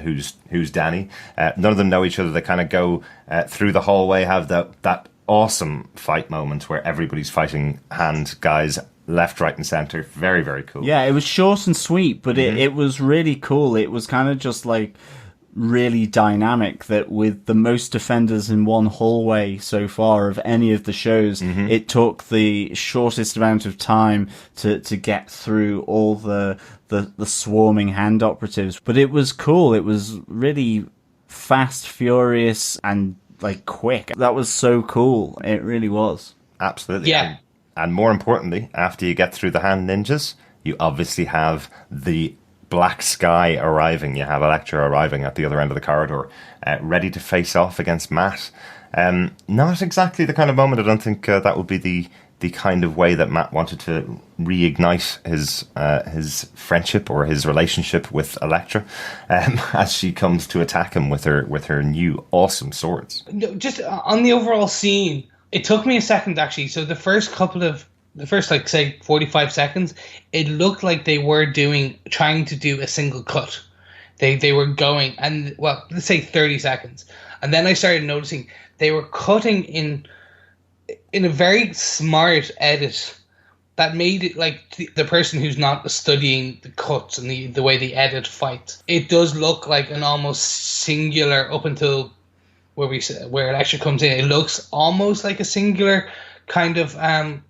"Who's Danny?" None of them know each other. They kind of go through the hallway, have that awesome fight moment where everybody's fighting hand guys left, right, and center. Very, very cool. Yeah, it was short and sweet, but it was really cool. It was kind of just like really dynamic, that with the most defenders in one hallway so far of any of the shows, it took the shortest amount of time to get through all the swarming hand operatives. But it was cool. It was really fast, furious, and like quick. That was so cool. It really was. Absolutely. Yeah. And more importantly, after you get through the hand ninjas, you obviously have the black sky arriving. You have Elektra arriving at the other end of the corridor, ready to face off against Matt. Not exactly the kind of moment. I don't think that would be the kind of way that Matt wanted to reignite his friendship or his relationship with Elektra, as she comes to attack him with her new awesome swords. Just on the overall scene, it took me a second actually. So the first like say 45 seconds, it looked like they were trying to do a single cut. They were going, and well, let's say 30 seconds, and then I started noticing they were cutting in a very smart edit that made it like the person who's not studying the cuts and the way they edit fights. It does look like an almost singular up until where it actually comes in. It looks almost like a singular kind of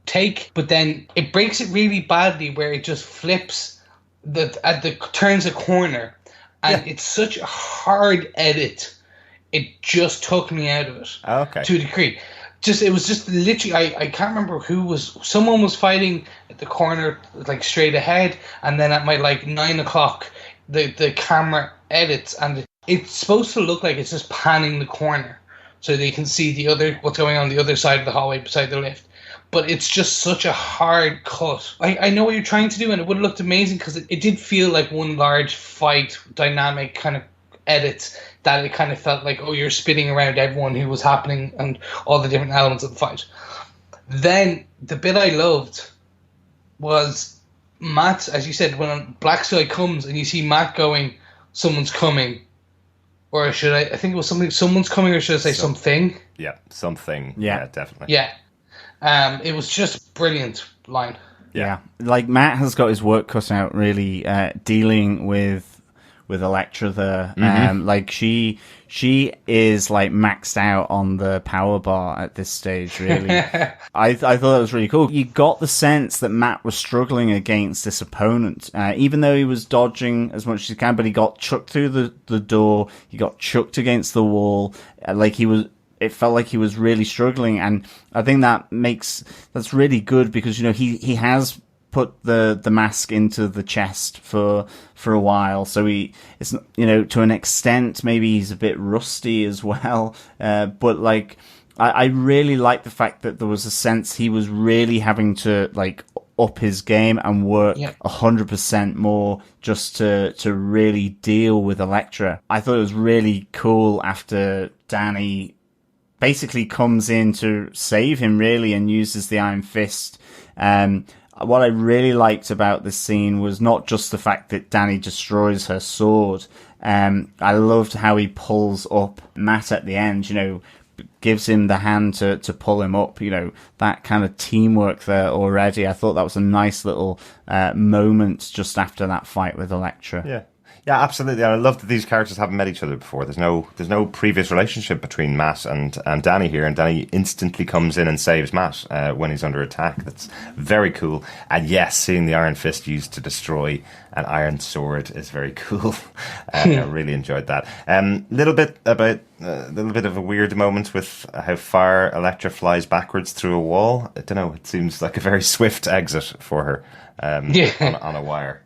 take, but then it breaks it really badly where it just flips turns a corner, and it's such a hard edit. It just took me out of it to a degree. It was just literally, I can't remember someone was fighting at the corner, like straight ahead, and then at my like 9 o'clock, the camera edits, and it's supposed to look like it's just panning the corner so they can see what's going on the other side of the hallway beside the lift. But it's just such a hard cut. I know what you're trying to do, and it would have looked amazing because it did feel like one large fight, dynamic kind of edits, that it kind of felt like, oh, you're spinning around everyone who was happening and all the different elements of the fight. Then the bit I loved was Matt, as you said, when Black Sky comes and you see Matt going, someone's coming, Or should I think it was something, someone's coming, or should I say something? Yeah, something. Yeah. Definitely. Yeah. It was just brilliant line. Yeah. Like, Matt has got his work cut out, really, dealing with Elektra there. Like, she is, like, maxed out on the power bar at this stage, really. I thought that was really cool. You got the sense that Matt was struggling against this opponent, even though he was dodging as much as he can, but he got chucked through the door, he got chucked against the wall, it felt like he was really struggling, and I think that's really good because, you know, he has put the mask into the chest for a while, so it's, you know, to an extent maybe he's a bit rusty as well, but like I really like the fact that there was a sense he was really having to like up his game and work 100% more just to really deal with Elektra. I thought it was really cool after Danny basically comes in to save him, really, and uses the Iron Fist. What I really liked about this scene was not just the fact that Danny destroys her sword. I loved how he pulls up Matt at the end, you know, gives him the hand to pull him up, you know, that kind of teamwork there already. I thought that was a nice little moment just after that fight with Elektra. Yeah, absolutely. And I love that these characters haven't met each other before. There's no previous relationship between Matt and Danny here, and Danny instantly comes in and saves Matt when he's under attack. That's very cool. And yes, seeing the Iron Fist used to destroy an iron sword is very cool. I really enjoyed that. Little bit of a weird moment with how far Elektra flies backwards through a wall. I don't know. It seems like a very swift exit for her on a wire.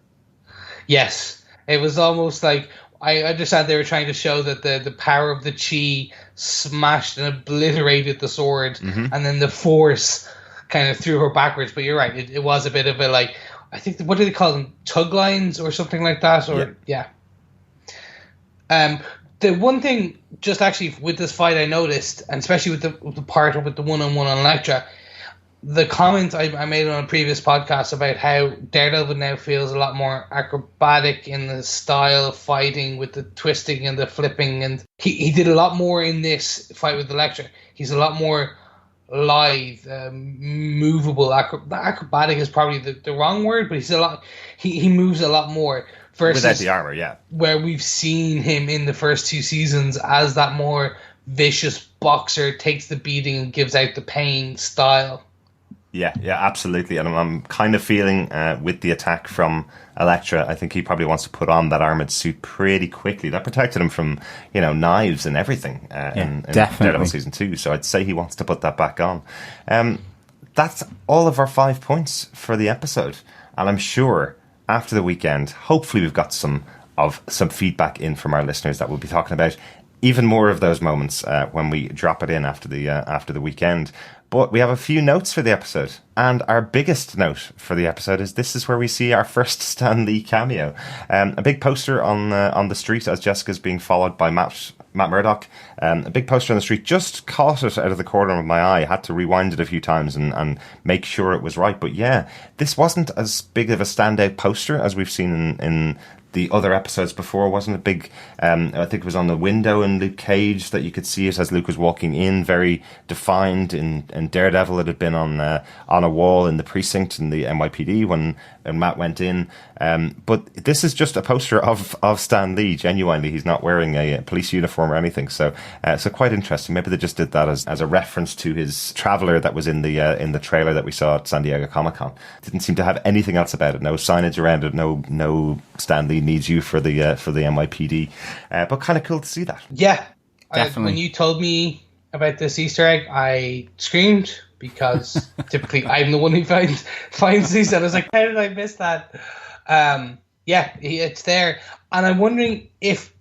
Yes. It was almost like, I understand they were trying to show that the power of the chi smashed and obliterated the sword, and then the force kind of threw her backwards. But you're right, it was a bit of a, like, I think, what do they call them? Tug lines or something like that? Or yeah. The one thing, just actually with this fight, I noticed, and especially with the part with the one-on-one on Elektra, the comment I made on a previous podcast about how Daredevil now feels a lot more acrobatic in the style of fighting, with the twisting and the flipping, and he did a lot more in this fight with Elektra. He's a lot more lithe, movable. Acrobatic is probably the wrong word, but he moves a lot more versus without the armor, yeah. Where we've seen him in the first two seasons as that more vicious boxer, takes the beating and gives out the pain style. Yeah, absolutely. And I'm kind of feeling with the attack from Elektra, I think he probably wants to put on that armored suit pretty quickly. That protected him from, you know, knives and everything in Daredevil Season 2. So I'd say he wants to put that back on. That's all of our 5 points for the episode. And I'm sure after the weekend, hopefully we've got some feedback in from our listeners that we'll be talking about even more of those moments when we drop it in after the weekend. But we have a few notes for the episode, and our biggest note for the episode is this is where we see our first Stan Lee cameo. A big poster on the street as Jessica's being followed by Matt Murdock. A big poster on the street, just caught it out of the corner of my eye. Had to rewind it a few times and make sure it was right. But yeah, this wasn't as big of a standout poster as we've seen in the other episodes before. Wasn't a big, I think it was on the window in Luke Cage that you could see it as Luke was walking in, very defined. In Daredevil, it had been on a wall in the precinct in the NYPD when Matt went in. But this is just a poster of Stan Lee. Genuinely, he's not wearing a police uniform or anything. So quite interesting. Maybe they just did that as a reference to his Traveler that was in the trailer that we saw at San Diego Comic-Con. Didn't seem to have anything else about it. No signage around it. No Stan Lee needs you for the NYPD. But kind of cool to see that. Yeah, definitely. When you told me about this Easter egg, I screamed, because typically I'm the one who finds these, and I was like, how did I miss that? It's there, and I'm wondering if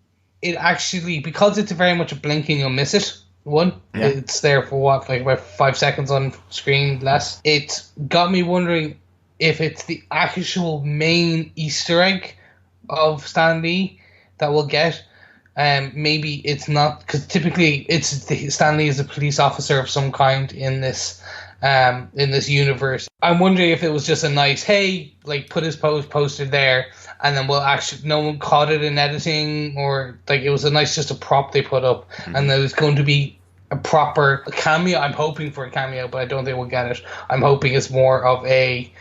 it actually, because it's very much a blinking you'll miss it it's there for what, like about 5 seconds on screen less. It got me wondering if it's the actual main Easter egg of Stan Lee that we'll get. Maybe it's not, because typically Stan Lee is a police officer of some kind in this universe. I'm wondering if it was just a nice, hey, like put his poster there, and then no one caught it in editing, or like it was just a prop they put up, and there was going to be a proper cameo. I'm hoping for a cameo, but I don't think we'll get it. I'm hoping it's more of a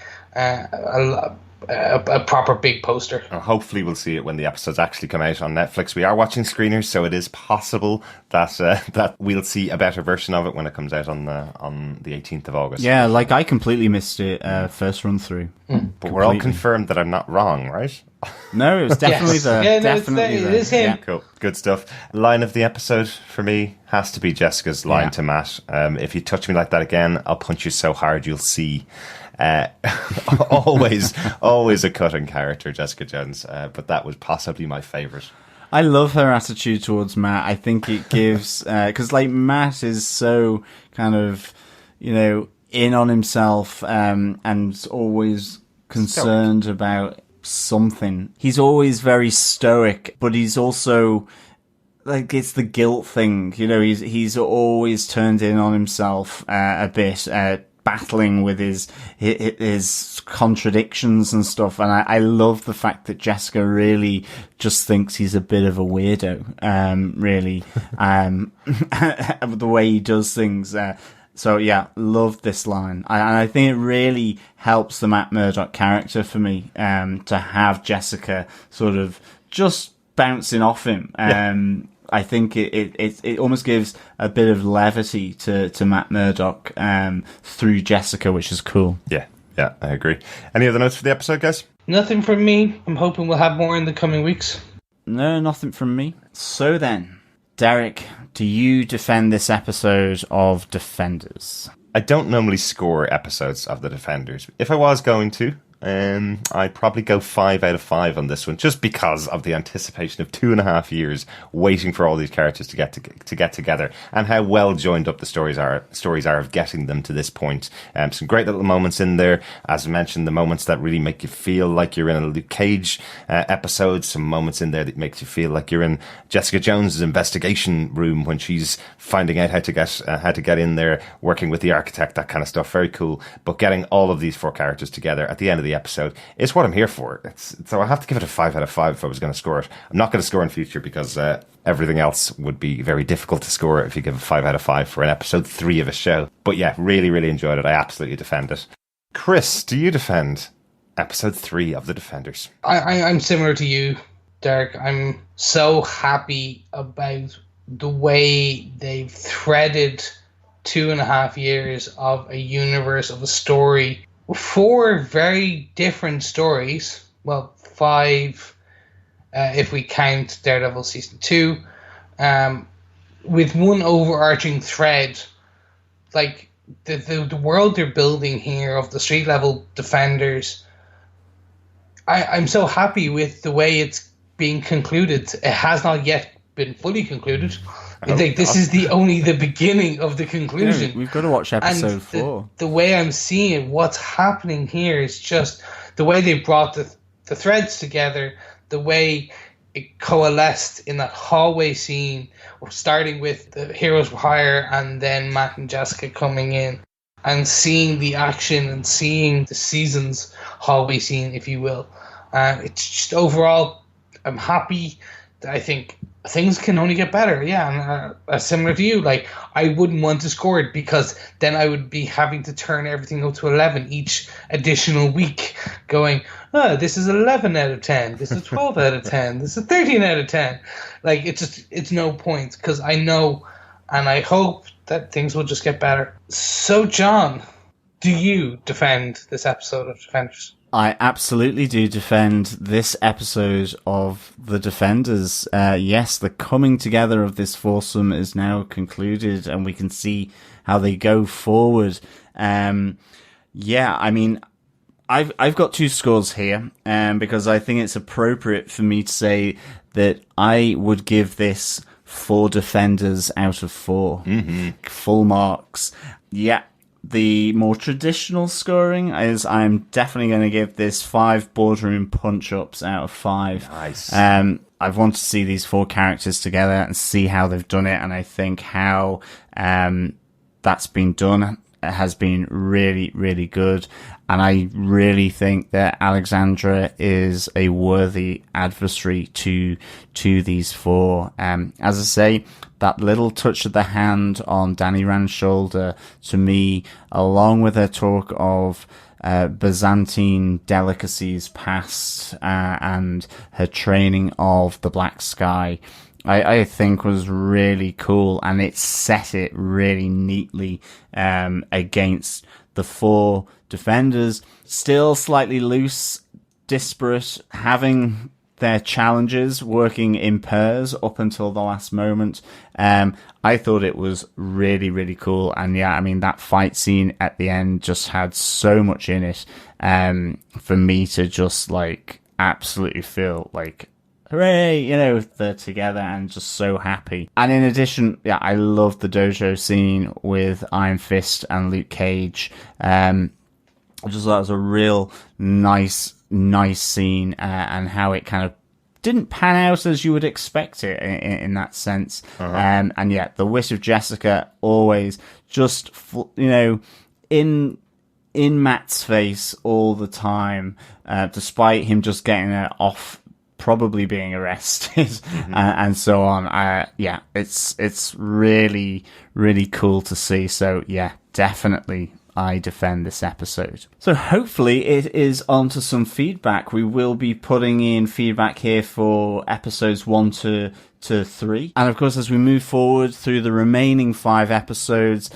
proper big poster. Hopefully we'll see it when the episodes actually come out on Netflix. We are watching screeners, so it is possible that that we'll see a better version of it when it comes out on the 18th of August. Yeah, like I completely missed it first run through. But we're all confirmed that I'm not wrong, right? No, it was definitely there. Yeah, no, definitely it is him. Yeah. Cool. Good stuff. Line of the episode for me has to be Jessica's line to Matt. If you touch me like that again, I'll punch you so hard you'll see. Always a cutting character, Jessica Jones. But that was possibly my favourite. I love her attitude towards Matt. I think it gives, because like Matt is so kind of, in on himself, and always concerned about something. He's always very stoic, but he's also like, it's the guilt thing. He's always turned in on himself a bit, battling with his contradictions and stuff, and I love the fact that Jessica really just thinks he's a bit of a weirdo, really, the way he does things. So yeah, love this line, and I think it really helps the Matt Murdock character for me, to have Jessica sort of just bouncing off him. I think it almost gives a bit of levity to Matt Murdock through Jessica, which is cool. Yeah, I agree. Any other notes for the episode, guys? Nothing from me. I'm hoping we'll have more in the coming weeks. No, nothing from me. So then, Derek, do you defend this episode of Defenders? I don't normally score episodes of The Defenders. If I was going to, I'd probably go 5 out of 5 on this one, just because of the anticipation of 2.5 years waiting for all these characters to get together, and how well joined up the stories are of getting them to this point. Some great little moments in there, as I mentioned, the moments that really make you feel like you're in a Luke Cage episode. Some moments in there that makes you feel like you're in Jessica Jones's investigation room when she's finding out how to get in there, working with the architect, that kind of stuff. Very cool. But getting all of these 4 characters together at the end of the episode is what I'm here for. So I have to give it a 5 out of 5 if I was going to score it. I'm not going to score in future because everything else would be very difficult to score if you give a 5 out of 5 for an episode 3 of a show. But yeah, really, really enjoyed it. I absolutely defend it. Chris, do you defend episode 3 of The Defenders? I'm similar to you, Derek. I'm so happy about the way they've threaded 2.5 years of a universe, of a story. 4 very different stories. Well, 5 if we count Daredevil Season 2. With one overarching thread. Like, the world they're building here of the street level Defenders. I'm so happy with the way it's being concluded. It has not yet been fully concluded. I think this is the beginning of the conclusion. Yeah, we've got to watch episode 4. The way I'm seeing what's happening here is just the way they brought the threads together, the way it coalesced in that hallway scene, starting with the heroes for hire and then Matt and Jessica coming in, and seeing the action and seeing the season's hallway scene, if you will. It's just overall, I'm happy. I think things can only get better. Yeah, and similar to you, like, I wouldn't want to score it because then I would be having to turn everything up to 11 each additional week, going, this is 11 out of 10, this is 12 out of 10, this is 13 out of 10. Like, it's no point, because I know and I hope that things will just get better. So, John, do you defend this episode of Defenders? I absolutely do defend this episode of The Defenders. Yes, the coming together of this foursome is now concluded, and we can see how they go forward. Yeah, I mean, I've got 2 scores here, because I think it's appropriate for me to say that I would give this 4 Defenders out of 4. Mm-hmm. Full marks. Yeah. The more traditional scoring is I'm definitely going to give this 5 boardroom punch-ups out of 5. Nice. I've wanted to see these 4 characters together and see how they've done it, and I think how that's been done has been really, really good. And I really think that Alexandra is a worthy adversary to these four. As I say, that little touch of the hand on Danny Rand's shoulder, to me, along with her talk of Byzantine delicacies past and her training of the Black Sky, I think was really cool, and it set it really neatly against the four defenders, still slightly loose, disparate, having their challenges, working in pairs up until the last moment. I thought it was really, really cool. And yeah, I mean, that fight scene at the end just had so much in it for me to just like absolutely feel like, hooray, you know, they're together and just so happy. And in addition, yeah, I love the dojo scene with Iron Fist and Luke Cage. I just thought it was a real nice scene, and how it kind of didn't pan out as you would expect it in that sense. And yeah, the wish of Jessica always just, you know, in Matt's face all the time, despite him just getting it off, probably being arrested and so on. Yeah, it's really, really cool to see. So yeah, definitely I defend this episode. So hopefully it is on to some feedback. We will be putting in feedback here for episodes 1 to 3. And of course, as we move forward through the remaining 5 episodes,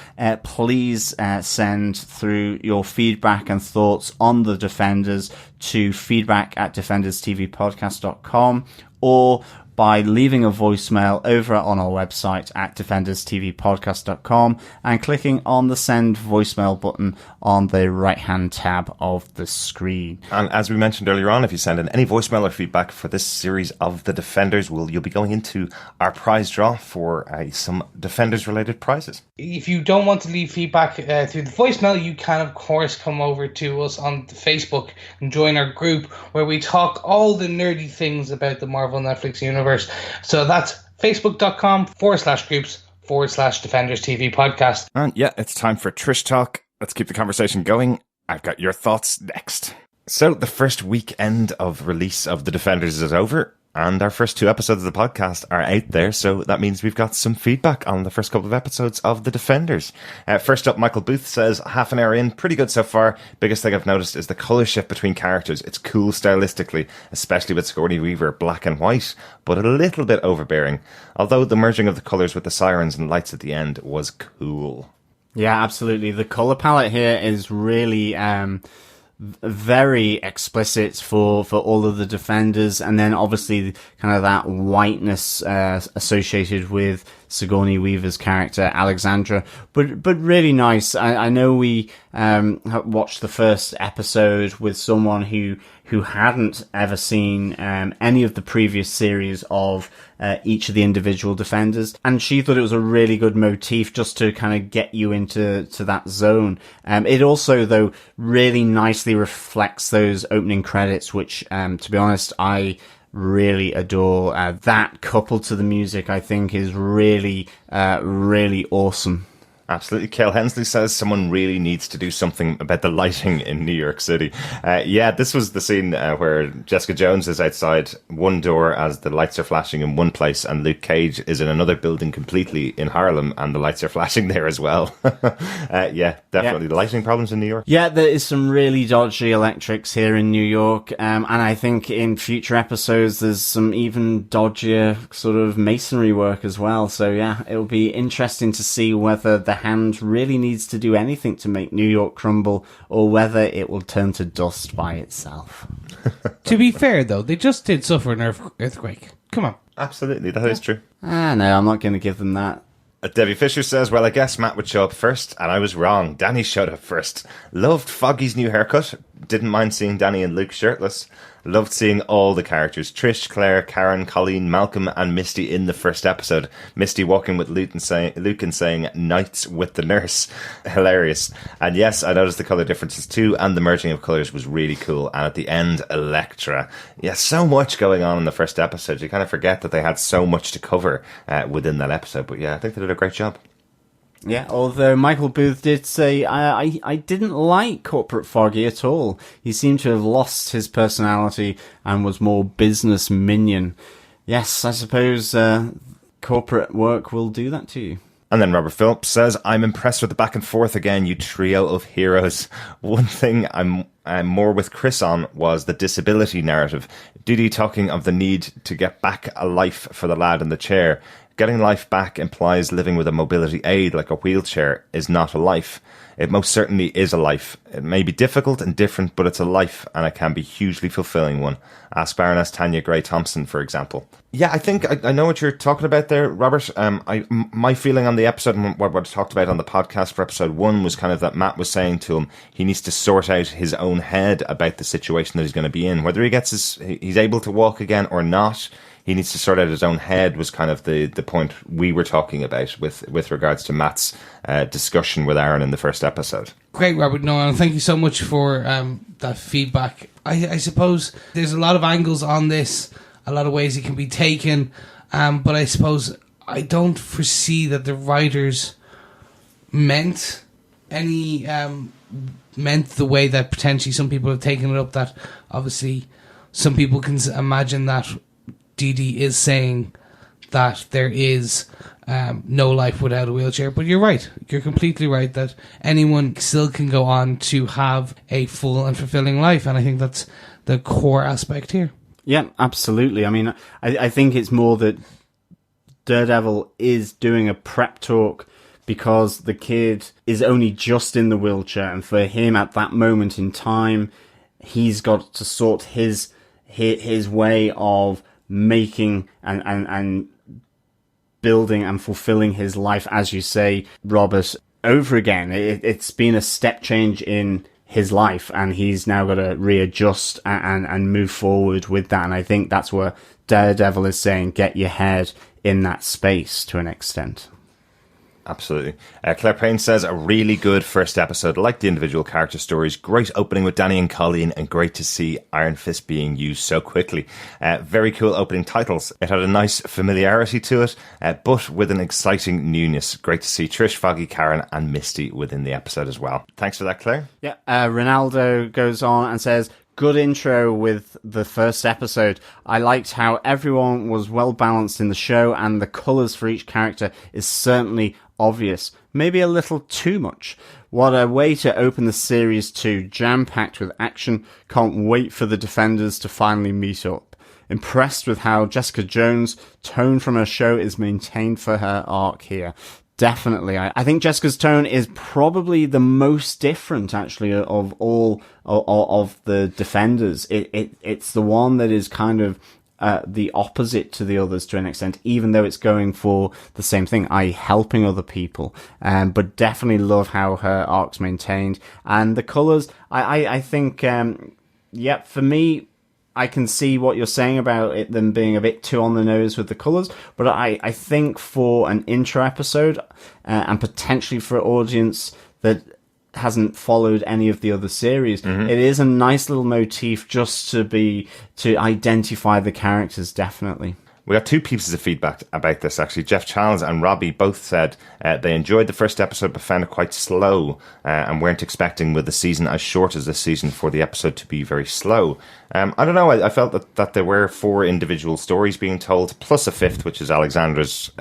please send through your feedback and thoughts on the Defenders to feedback@defenderstvpodcast.com, or by leaving a voicemail over on our website at defenderstvpodcast.com and clicking on the send voicemail button on the right-hand tab of the screen. And as we mentioned earlier on, if you send in any voicemail or feedback for this series of The Defenders, you'll be going into our prize draw for some Defenders-related prizes. If you don't want to leave feedback through the voicemail, you can, of course, come over to us on Facebook and join our group where we talk all the nerdy things about the Marvel Netflix universe. So that's facebook.com/groups/Defenders TV podcast. And yeah, it's time for Trish Talk. Let's keep the conversation going. I've got your thoughts next. So the first weekend of release of The Defenders is over, and our first 2 episodes of the podcast are out there, so that means we've got some feedback on the first couple of episodes of The Defenders. First up, Michael Booth says, half an hour in, pretty good so far. Biggest thing I've noticed is the colour shift between characters. It's cool stylistically, especially with Sigourney Weaver black and white, but a little bit overbearing. Although the merging of the colours with the sirens and lights at the end was cool. Yeah, absolutely. The colour palette here is really very explicit for all of the Defenders, and then obviously kind of that whiteness associated with Sigourney Weaver's character Alexandra, but really nice. I know we watched the first episode with someone who hadn't ever seen any of the previous series of each of the individual Defenders, and she thought it was a really good motif just to kind of get you into that zone. It also, though, really nicely reflects those opening credits, which, to be honest, I really adore. That coupled to the music, I think, is really, really awesome. Absolutely. Cale Hensley says someone really needs to do something about the lighting in New York City. Yeah, this was the scene where Jessica Jones is outside one door as the lights are flashing in one place, and Luke Cage is in another building completely in Harlem, and the lights are flashing there as well. Yeah, definitely. The lighting problems in New York. Yeah, there is some really dodgy electrics here in New York, and I think in future episodes there's some even dodgier sort of masonry work as well. So yeah, it'll be interesting to see whether the hand really needs to do anything to make New York crumble, or whether it will turn to dust by itself. To be fair, though, they just did suffer an earthquake. Come on. Absolutely, that is true. No, I'm not going to give them that. Debbie Fisher says, well, I guess Matt would show up first, and I was wrong. Danny showed up first. Loved Foggy's new haircut. Didn't mind seeing Danny and Luke shirtless. Loved seeing all the characters. Trish, Claire, Karen, Colleen, Malcolm, and Misty in the first episode. Misty walking with Luke and saying, nights with the nurse. Hilarious. And yes, I noticed the colour differences too, and the merging of colours was really cool. And at the end, Elektra. Yeah, so much going on in the first episode. You kind of forget that they had so much to cover within that episode. But yeah, I think they did a great job. Yeah, although Michael Booth did say, I didn't like Corporate Foggy at all. He seemed to have lost his personality and was more business minion. Yes, I suppose corporate work will do that to you. And then Robert Phillips says, I'm impressed with the back and forth again, you trio of heroes. One thing I'm more with Chris on was the disability narrative. Didi talking of the need to get back a life for the lad in the chair. Getting life back implies living with a mobility aid like a wheelchair is not a life. It most certainly is a life. It may be difficult and different, but it's a life, and it can be hugely fulfilling one. Ask Baroness Tanya Gray-Thompson, for example. Yeah, I think I know what you're talking about there, Robert. My feeling on the episode, and what I talked about on the podcast for episode 1, was kind of that Matt was saying to him he needs to sort out his own head about the situation that he's going to be in. Whether he's able to walk again or not, he needs to sort out his own head was kind of the point we were talking about with regards to Matt's discussion with Aaron in the first episode. Great, Robert. No, and thank you so much for that feedback. I suppose there's a lot of angles on this, a lot of ways it can be taken, but I suppose I don't foresee that the writers meant the way that potentially some people have taken it up, that obviously some people can imagine that Didi is saying that there is no life without a wheelchair. But you're right. You're completely right that anyone still can go on to have a full and fulfilling life. And I think that's the core aspect here. Yeah, absolutely. I mean, I think it's more that Daredevil is doing a prep talk because the kid is only just in the wheelchair. And for him at that moment in time, he's got to sort his way of making and building and fulfilling his life, as you say, Robert, over again. It's been a step change in his life, and he's now got to readjust and move forward with that. And I think that's where Daredevil is saying, get your head in that space to an extent. Absolutely. Claire Payne says, a really good first episode. I like the individual character stories. Great opening with Danny and Colleen, and great to see Iron Fist being used so quickly. Very cool opening titles. It had a nice familiarity to it, but with an exciting newness. Great to see Trish, Foggy, Karen, and Misty within the episode as well. Thanks for that, Claire. Yeah. Ronaldo goes on and says, good intro with the first episode. I liked how everyone was well balanced in the show, and the colours for each character is certainly obvious. Maybe a little too much. What a way to open the series too. Jam-packed with action. Can't wait for the Defenders to finally meet up. Impressed with how Jessica Jones' tone from her show is maintained for her arc here. Definitely. I think Jessica's tone is probably the most different, actually, of all of the Defenders. It's the one that is kind of the opposite to the others to an extent, even though it's going for the same thing, i.e. helping other people. But definitely love how her arc's maintained. And the colours, I think, for me, I can see what you're saying about it, them being a bit too on the nose with the colours, but I think for an intro episode, and potentially for an audience that hasn't followed any of the other series, it is a nice little motif just to identify the characters, definitely. We got two pieces of feedback about this, actually. Jeff Charles and Robbie both said they enjoyed the first episode but found it quite slow, and weren't expecting, with the season as short as this season, for the episode to be very slow. I don't know, I felt that there were 4 individual stories being told, plus a 5th, which is Alexandra's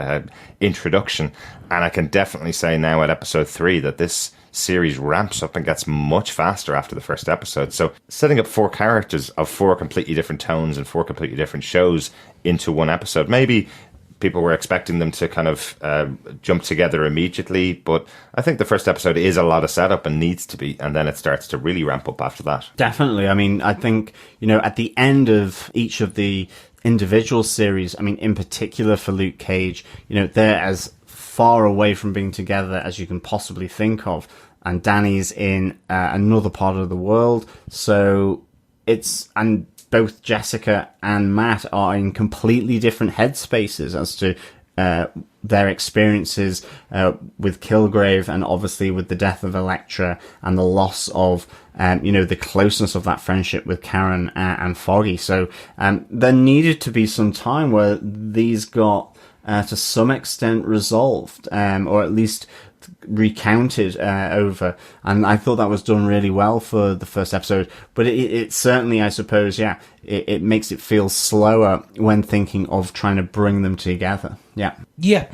introduction. And I can definitely say now at episode 3 that this series ramps up and gets much faster after the first episode. So setting up 4 characters of 4 completely different tones and 4 completely different shows into one episode. Maybe people were expecting them to kind of jump together immediately, but I think the first episode is a lot of setup and needs to be, and then it starts to really ramp up after that. Definitely. I mean, I think, at the end of each of the individual series, I mean, in particular for Luke Cage, they're as far away from being together as you can possibly think of, and Danny's in another part of the world, so and both Jessica and Matt are in completely different headspaces as to their experiences with Kilgrave, and obviously with the death of Elektra and the loss of the closeness of that friendship with Karen and Foggy. So there needed to be some time where these got to some extent resolved, or at least recounted over, and I thought that was done really well for the first episode. But it certainly, I suppose, it makes it feel slower when thinking of trying to bring them together. Yeah.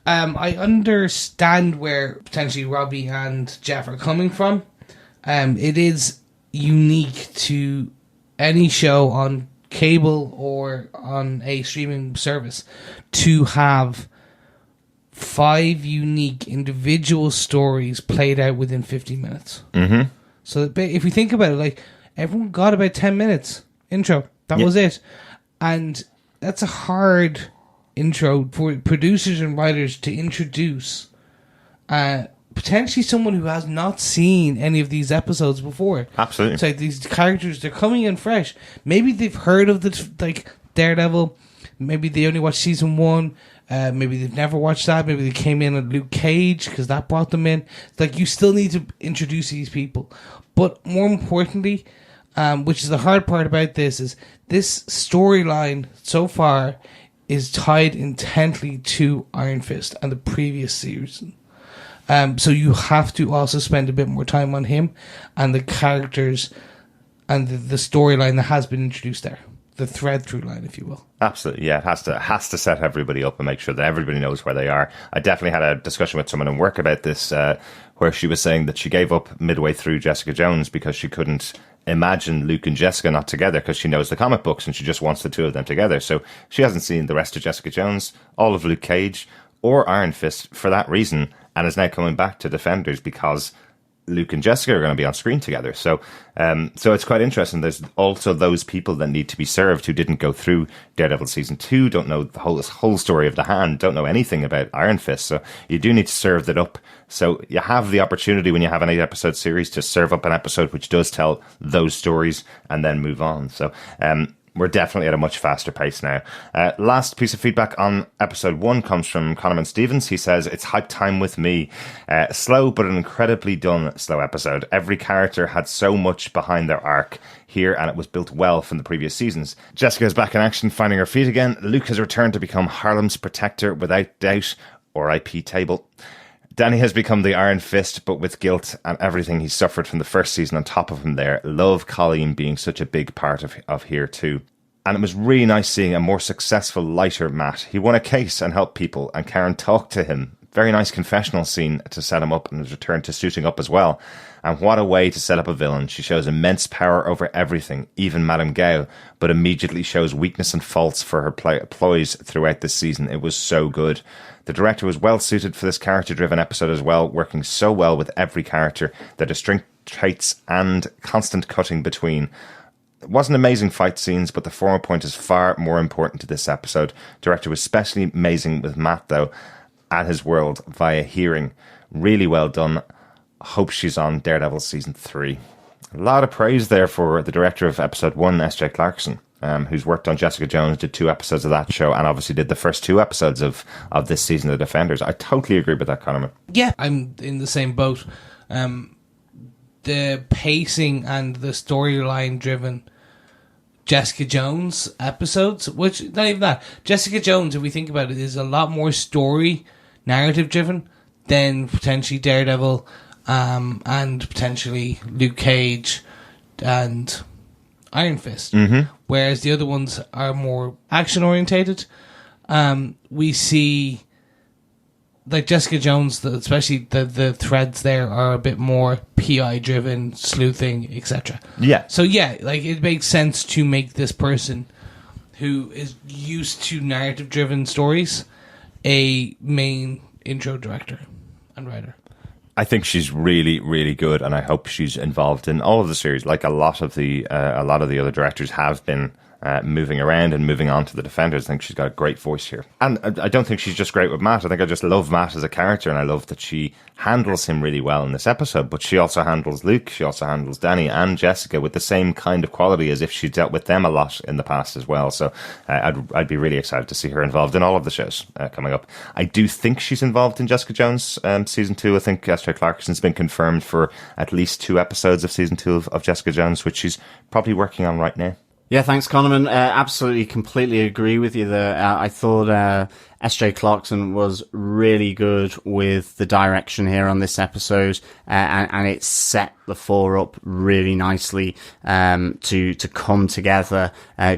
I understand where potentially Robbie and Jeff are coming from. It is unique to any show on cable or on a streaming service to have 5 unique individual stories played out within 50 minutes. Mm-hmm. So if we think about it, like, everyone got about 10 minutes intro. That was it. And that's a hard intro for producers and writers to introduce potentially someone who has not seen any of these episodes before. Absolutely. It's like these characters, they're coming in fresh. Maybe they've heard of Daredevil. Maybe they only watched season 1. Maybe they've never watched that. Maybe they came in at Luke Cage because that brought them in. Like, you still need to introduce these people. But more importantly, which is the hard part about this, is this storyline so far is tied intently to Iron Fist and the previous season. So you have to also spend a bit more time on him and the characters and the storyline that has been introduced there. The thread through line, if you will. Absolutely, yeah. It has to set everybody up and make sure that everybody knows where they are. I definitely had a discussion with someone in work about this, where she was saying that she gave up midway through Jessica Jones because she couldn't imagine Luke and Jessica not together because she knows the comic books and she just wants the two of them together. So she hasn't seen the rest of Jessica Jones, all of Luke Cage, or Iron Fist for that reason, and is now coming back to Defenders because Luke and Jessica are going to be on screen together. So it's quite interesting. There's also those people that need to be served who didn't go through Daredevil season 2, don't know the whole story of the Hand, don't know anything about Iron Fist. So you do need to serve that up. So you have the opportunity when you have an 8-episode series to serve up an episode which does tell those stories and then move on. So we're definitely at a much faster pace now. Last piece of feedback on episode 1 comes from Conoman Stevens. He says, it's hype time with me. Slow, but an incredibly done slow episode. Every character had so much behind their arc here, and it was built well from the previous seasons. Jessica's back in action, finding her feet again. Luke has returned to become Harlem's protector without doubt. R.I.P. Table. Danny has become the Iron Fist, but with guilt and everything he suffered from the first season on top of him there. Love Colleen being such a big part of here too. And it was really nice seeing a more successful, lighter Matt. He won a case and helped people, and Karen talked to him. Very nice confessional scene to set him up and his return to suiting up as well. And what a way to set up a villain. She shows immense power over everything, even Madame Gao, but immediately shows weakness and faults for her ploys throughout this season. It was so good. The director was well suited for this character-driven episode as well, working so well with every character, their distinct traits and constant cutting between. It wasn't amazing fight scenes, but the former point is far more important to this episode. Director was especially amazing with Matt, though, at his world via hearing. Really well done. Hope she's on Daredevil season 3. A lot of praise there for the director of episode 1, S.J. Clarkson, who's worked on Jessica Jones, did 2 episodes of that show, and obviously did the first 2 episodes of this season of Defenders. I totally agree with that, Conor. Yeah, I'm in the same boat. The pacing and the storyline driven Jessica Jones episodes, which, not even that, Jessica Jones, if we think about it, is a lot more story narrative driven than potentially Daredevil, and potentially Luke Cage and Iron Fist. Mm-hmm. Whereas the other ones are more action orientated. We see, like Jessica Jones, especially the threads there are a bit more PI driven, sleuthing, etc. Yeah. So yeah, like it makes sense to make this person who is used to narrative driven stories a main intro director and writer. I think she's really, really good, and I hope she's involved in all of the series. Like a lot of the other directors have been moving around and moving on to the Defenders. I think she's got a great voice here. And I don't think she's just great with Matt. I think I just love Matt as a character, and I love that she handles him really well in this episode. But she also handles Luke, she also handles Danny and Jessica with the same kind of quality as if she dealt with them a lot in the past as well. So I'd be really excited to see her involved in all of the shows coming up. I do think she's involved in Jessica Jones season 2. I think S.J. Clarkson's been confirmed for at least 2 episodes of season 2 of Jessica Jones, which she's probably working on right now. Yeah, thanks, Connorman. Absolutely, completely agree with you there. I thought S.J. Clarkson was really good with the direction here on this episode, and it set the four up really nicely to come together,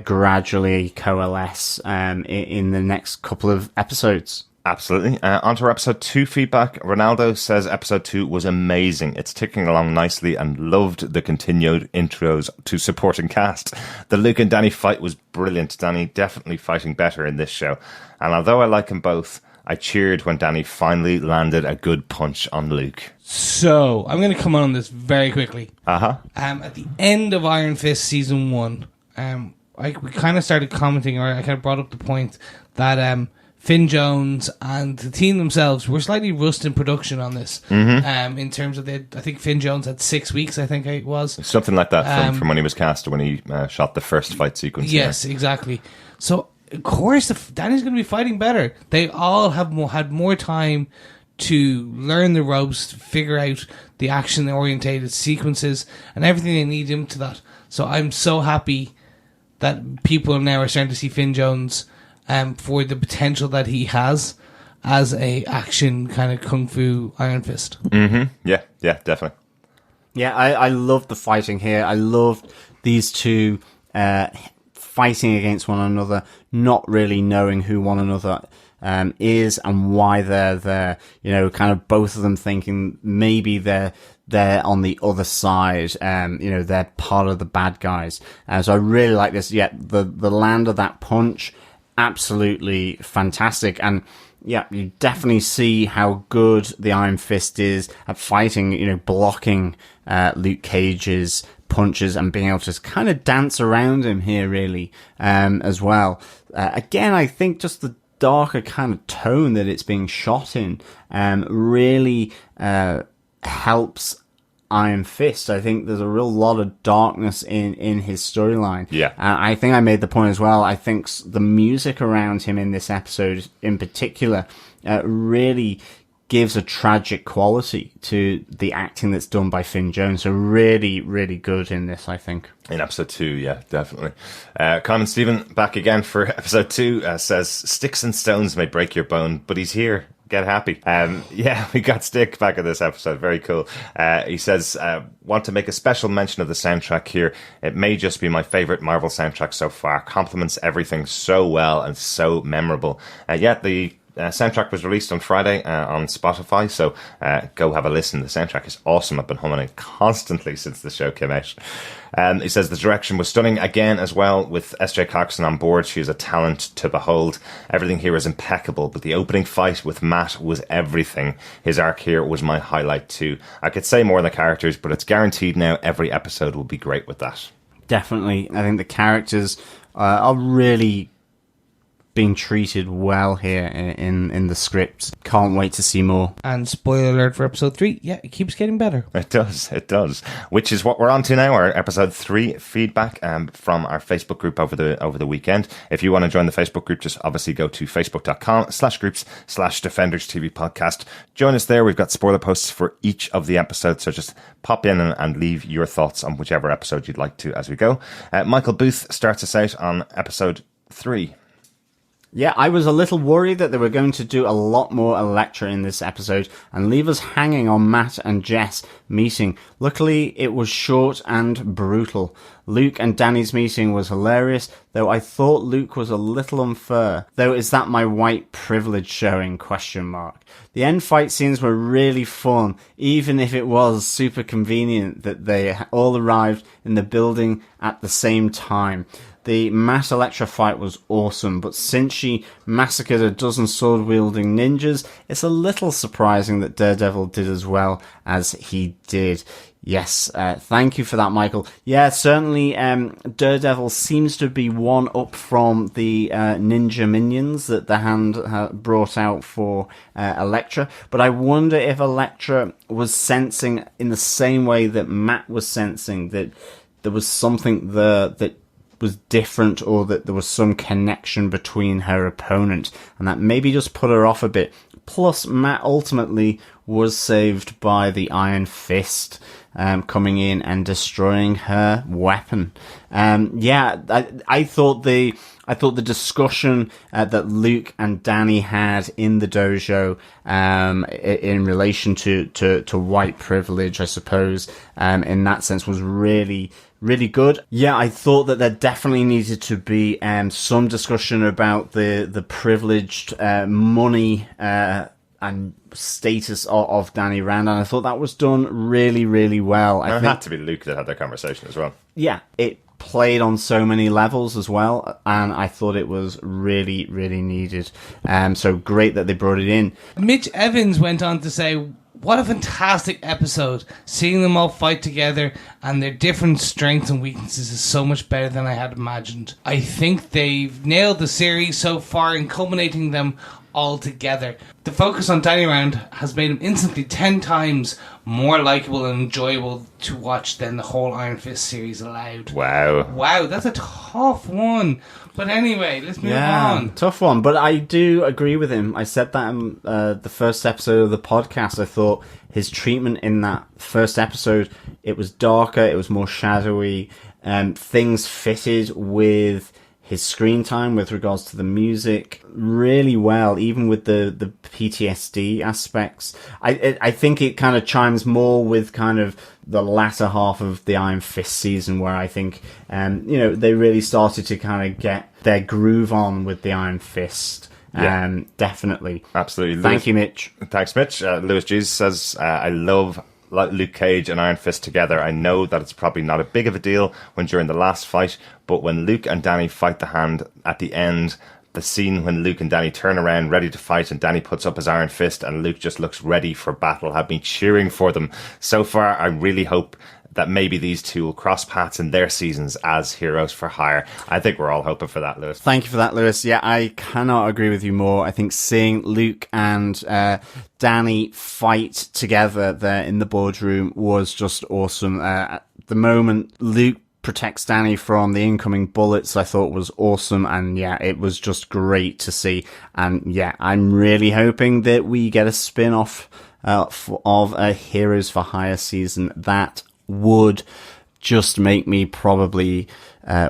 gradually coalesce in the next couple of episodes. Absolutely. On to our episode 2 feedback. Ronaldo says episode 2 was amazing. It's ticking along nicely and loved the continued intros to supporting cast. The Luke and Danny fight was brilliant. Danny definitely fighting better in this show. And although I like them both, I cheered when Danny finally landed a good punch on Luke. So, I'm going to come on this very quickly. At the end of Iron Fist Season 1, we kind of started commenting, or I kind of brought up the point that Finn Jones and the team themselves were slightly rushed in production on this. In terms of I think Finn Jones had 6 weeks, I think it was. Something like that from when he was cast, when he shot the first fight sequence. Yes, exactly. So, of course, Danny's going to be fighting better. They all have had more time to learn the ropes, to figure out the action-orientated sequences and everything they need into that. So I'm so happy that people now are starting to see Finn Jones for the potential that he has as a action kind of kung fu Iron Fist. Yeah, definitely. Yeah, I love the fighting here. I loved these two fighting against one another, not really knowing who one another is and why they're there. You know, kind of both of them thinking maybe they're on the other side. They're part of the bad guys. So I really like this. Yeah, the land of that punch, absolutely fantastic. And yeah, you definitely see how good the Iron Fist is at fighting, blocking Luke Cage's punches and being able to kind of dance around him here, really, as well. Again, I think just the darker kind of tone that it's being shot in really helps Iron Fist. I think there's a real lot of darkness in his storyline. Yeah. I think I made the point as well. I think the music around him in this episode in particular really gives a tragic quality to the acting that's done by Finn Jones. So really, really good in this, I think. In episode 2, yeah, definitely. Carmen Stephen, back again for episode 2, says, "Sticks and stones may break your bone, but he's here. Get happy." Yeah, we got Stick back in this episode. Very cool. He says, "Want to make a special mention of the soundtrack here. It may just be my favorite Marvel soundtrack so far. Complements everything so well and so memorable." The soundtrack was released on Friday on Spotify, so go have a listen. The soundtrack is awesome. I've been humming it constantly since the show came out. He says the direction was stunning again as well, with S.J. Clarkson on board. She is a talent to behold. Everything here is impeccable, but the opening fight with Matt was everything. His arc here was my highlight too. I could say more on the characters, but it's guaranteed now every episode will be great with that. Definitely. I think the characters are really being treated well here in the script. Can't wait to see more. And spoiler alert for episode 3, yeah, it keeps getting better. It does. Which is what we're on to now, our episode 3 feedback from our Facebook group over the weekend. If you want to join the Facebook group, just obviously go to facebook.com/groups/Defenders TV podcast. Join us there. We've got spoiler posts for each of the episodes, so just pop in and leave your thoughts on whichever episode you'd like to as we go. Michael Booth starts us out on episode 3. Yeah, I was a little worried that they were going to do a lot more Elektra in this episode and leave us hanging on Matt and Jess meeting. Luckily, it was short and brutal. Luke and Danny's meeting was hilarious, though I thought Luke was a little unfair. Though, is that my white privilege showing? ? The end fight scenes were really fun, even if it was super convenient that they all arrived in the building at the same time. The Matt Elektra fight was awesome, but since she massacred a dozen sword-wielding ninjas, it's a little surprising that Daredevil did as well as he did. Yes, thank you for that, Michael. Yeah, certainly Daredevil seems to be one up from the ninja minions that the Hand brought out for Elektra, but I wonder if Elektra was sensing in the same way that Matt was sensing that there was something there that was different, or that there was some connection between her opponent, and that maybe just put her off a bit. Plus, Matt ultimately was saved by the Iron Fist coming in and destroying her weapon. I thought the discussion that Luke and Danny had in the dojo in relation to white privilege, I suppose, in that sense, was really good. Yeah, I thought that there definitely needed to be some discussion about the privileged money and status of Danny Rand, and I thought that was done really, really well. It had to be Luke that had that conversation as well. Yeah, it played on so many levels as well, and I thought it was really, really needed. So great that they brought it in. Mitch Evans went on to say, what a fantastic episode. Seeing them all fight together and their different strengths and weaknesses is so much better than I had imagined. I think they've nailed the series so far in culminating them all together. The focus on Danny Rand has made him instantly 10 times more likeable and enjoyable to watch than the whole Iron Fist series allowed. Wow, that's a tough one. But anyway, let's move on. Tough one, but I do agree with him. I said that in the first episode of the podcast. I thought his treatment in that first episode, it was darker, it was more shadowy, things fitted with his screen time with regards to the music really well, even with the PTSD aspects. I think it kind of chimes more with kind of the latter half of the Iron Fist season, where I think they really started to kind of get their groove on with the Iron Fist. Definitely. Absolutely. Thank you, Mitch. Thanks, Mitch. Lewis Jesus says, I love Luke Cage and Iron Fist together. I know that it's probably not a big of a deal when during the last fight, but when Luke and Danny fight the hand at the end, the scene when Luke and Danny turn around ready to fight and Danny puts up his Iron Fist and Luke just looks ready for battle, have been cheering for them so far. I really hope that maybe these two will cross paths in their seasons as heroes for hire. I think we're all hoping for that, Lewis. Thank you for that, Lewis. Yeah, I cannot agree with you more. I think seeing Luke and Danny fight together there in the boardroom was just awesome. At the moment Luke protects Danny from the incoming bullets, I thought was awesome, and yeah, it was just great to see. And yeah, I'm really hoping that we get a spin-off of a Heroes for Hire season. That would just make me probably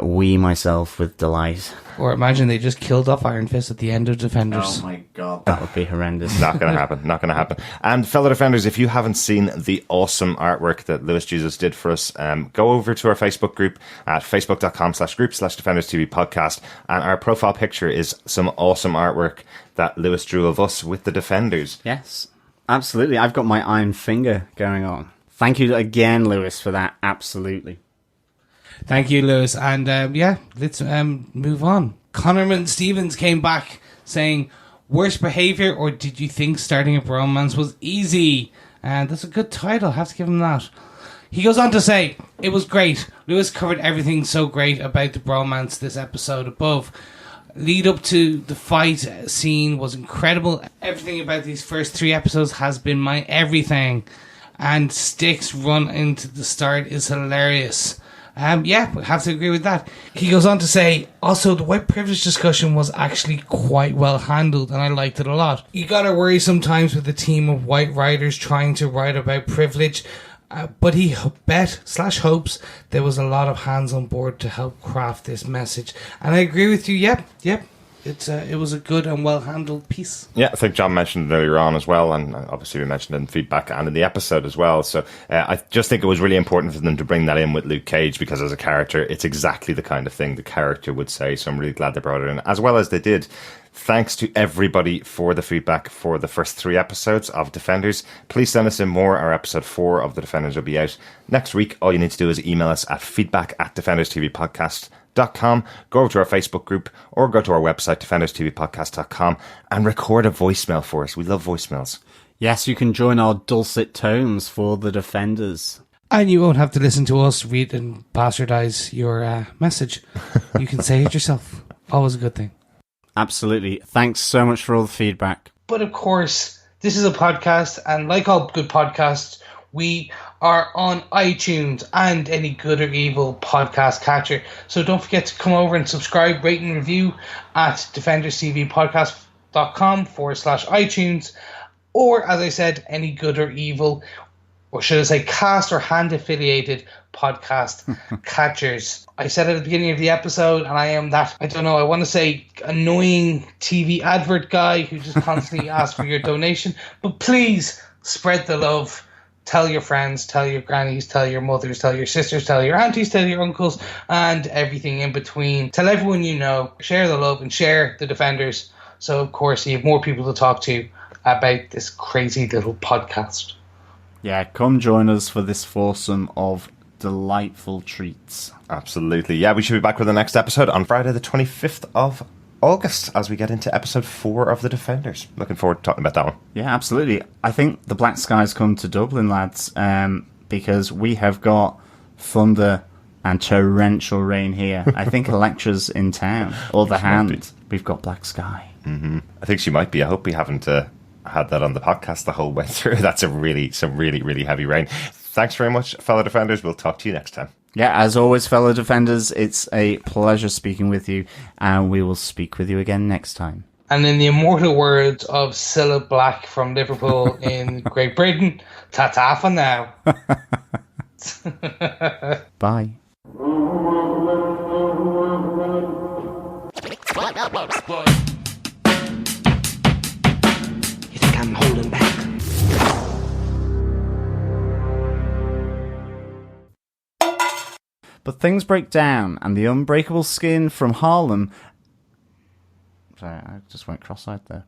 wee myself with delight. Or imagine they just killed off Iron Fist at the end of Defenders. Oh my god, that would be horrendous. Not going to happen. Not going to happen. And fellow Defenders, if you haven't seen the awesome artwork that Lewis Jesus did for us, go over to our Facebook group at facebook.com/group/Defenders TV podcast. And our profile picture is some awesome artwork that Lewis drew of us with the Defenders. Yes, absolutely. I've got my iron finger going on. Thank you again, Lewis, for that. Absolutely. Thank you, Lewis. And let's move on. Connorman Stevens came back saying, worst behaviour, or did you think starting a bromance was easy? And that's a good title. I have to give him that. He goes on to say, it was great. Lewis covered everything so great about the bromance this episode above. Lead up to the fight scene was incredible. Everything about these first 3 episodes has been my everything. And Stick's run into the start is hilarious. We have to agree with that. He goes on to say, also, the white privilege discussion was actually quite well handled, and I liked it a lot. You gotta worry sometimes with a team of white writers trying to write about privilege, but he hopes there was a lot of hands on board to help craft this message. And I agree with you, yep. It was a good and well-handled piece. Yeah, I think John mentioned it earlier on as well, and obviously we mentioned it in feedback and in the episode as well. So I just think it was really important for them to bring that in with Luke Cage, because as a character, it's exactly the kind of thing the character would say. So I'm really glad they brought it in, as well as they did. Thanks to everybody for the feedback for the first 3 episodes of Defenders. Please send us in more. Our episode 4 of the Defenders will be out next week. All you need to do is email us at feedback@defenderstvpodcast.com. Go over to our Facebook group or go to our website, defenderstvpodcast.com, and record a voicemail for us. We love voicemails. Yes, you can join our dulcet tones for the Defenders. And you won't have to listen to us read and bastardize your message. You can say it yourself. Always a good thing. Absolutely. Thanks so much for all the feedback. But of course, this is a podcast, and like all good podcasts, we are on iTunes and any good or evil podcast catcher. So don't forget to come over and subscribe, rate and review at defenderstvpodcast.com/iTunes. or, as I said, any good or evil, or should I say cast or hand affiliated podcast catchers. I said at the beginning of the episode, and I am that, I don't know, I want to say annoying TV advert guy who just constantly asks for your donation, but please spread the love. Tell your friends, tell your grannies, tell your mothers, tell your sisters, tell your aunties, tell your uncles, and everything in between. Tell everyone you know. Share the love and share the Defenders. So, of course, you have more people to talk to about this crazy little podcast. Yeah, come join us for this foursome of delightful treats. Absolutely. Yeah, we should be back with the next episode on Friday the 25th of August as we get into episode 4 of The Defenders. Looking forward to talking about that one. Yeah, absolutely. I think the Black Skies come to Dublin, lads, because we have got thunder and torrential rain here. I think Electra's in town, or the Hand. We've got Black Sky. Mm-hmm. I think she might be. I hope we haven't had that on the podcast the whole way through. That's some really heavy rain. Thanks very much, fellow Defenders. We'll talk to you next time. Yeah, as always, fellow Defenders, it's a pleasure speaking with you, and we will speak with you again next time. And in the immortal words of Cilla Black from Liverpool in Great Britain, ta-ta for now. Bye. You think I'm holding back? But things break down, and the unbreakable skin from Harlem... Sorry, I just went cross-eyed there.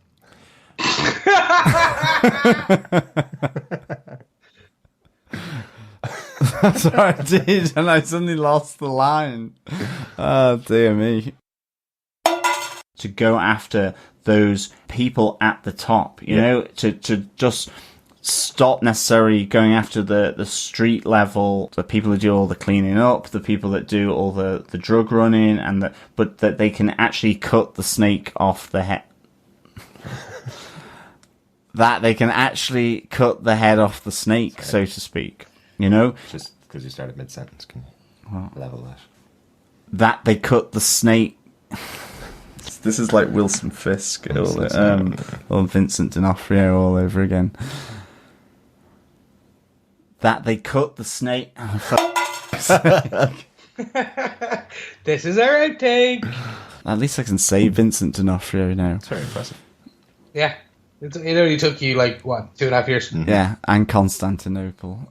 Sorry, I did, and I suddenly lost the line. Oh, dear me. To go after those people at the top, you know, to just stop necessarily going after the street level, the people who do all the cleaning up, the people that do all the drug running, but that they can actually cut the snake off the head. That they can actually cut the head off the snake, so to speak. You know? Just because you started mid-sentence, can you level that? That they cut the snake... This is like Wilson Fisk or Vincent D'Onofrio all over again. That they cut the snake... This is our outtake. At least I can say Vincent D'Onofrio now. It's very impressive. Yeah. It only took you, 2.5 years? Yeah, and Constantinople.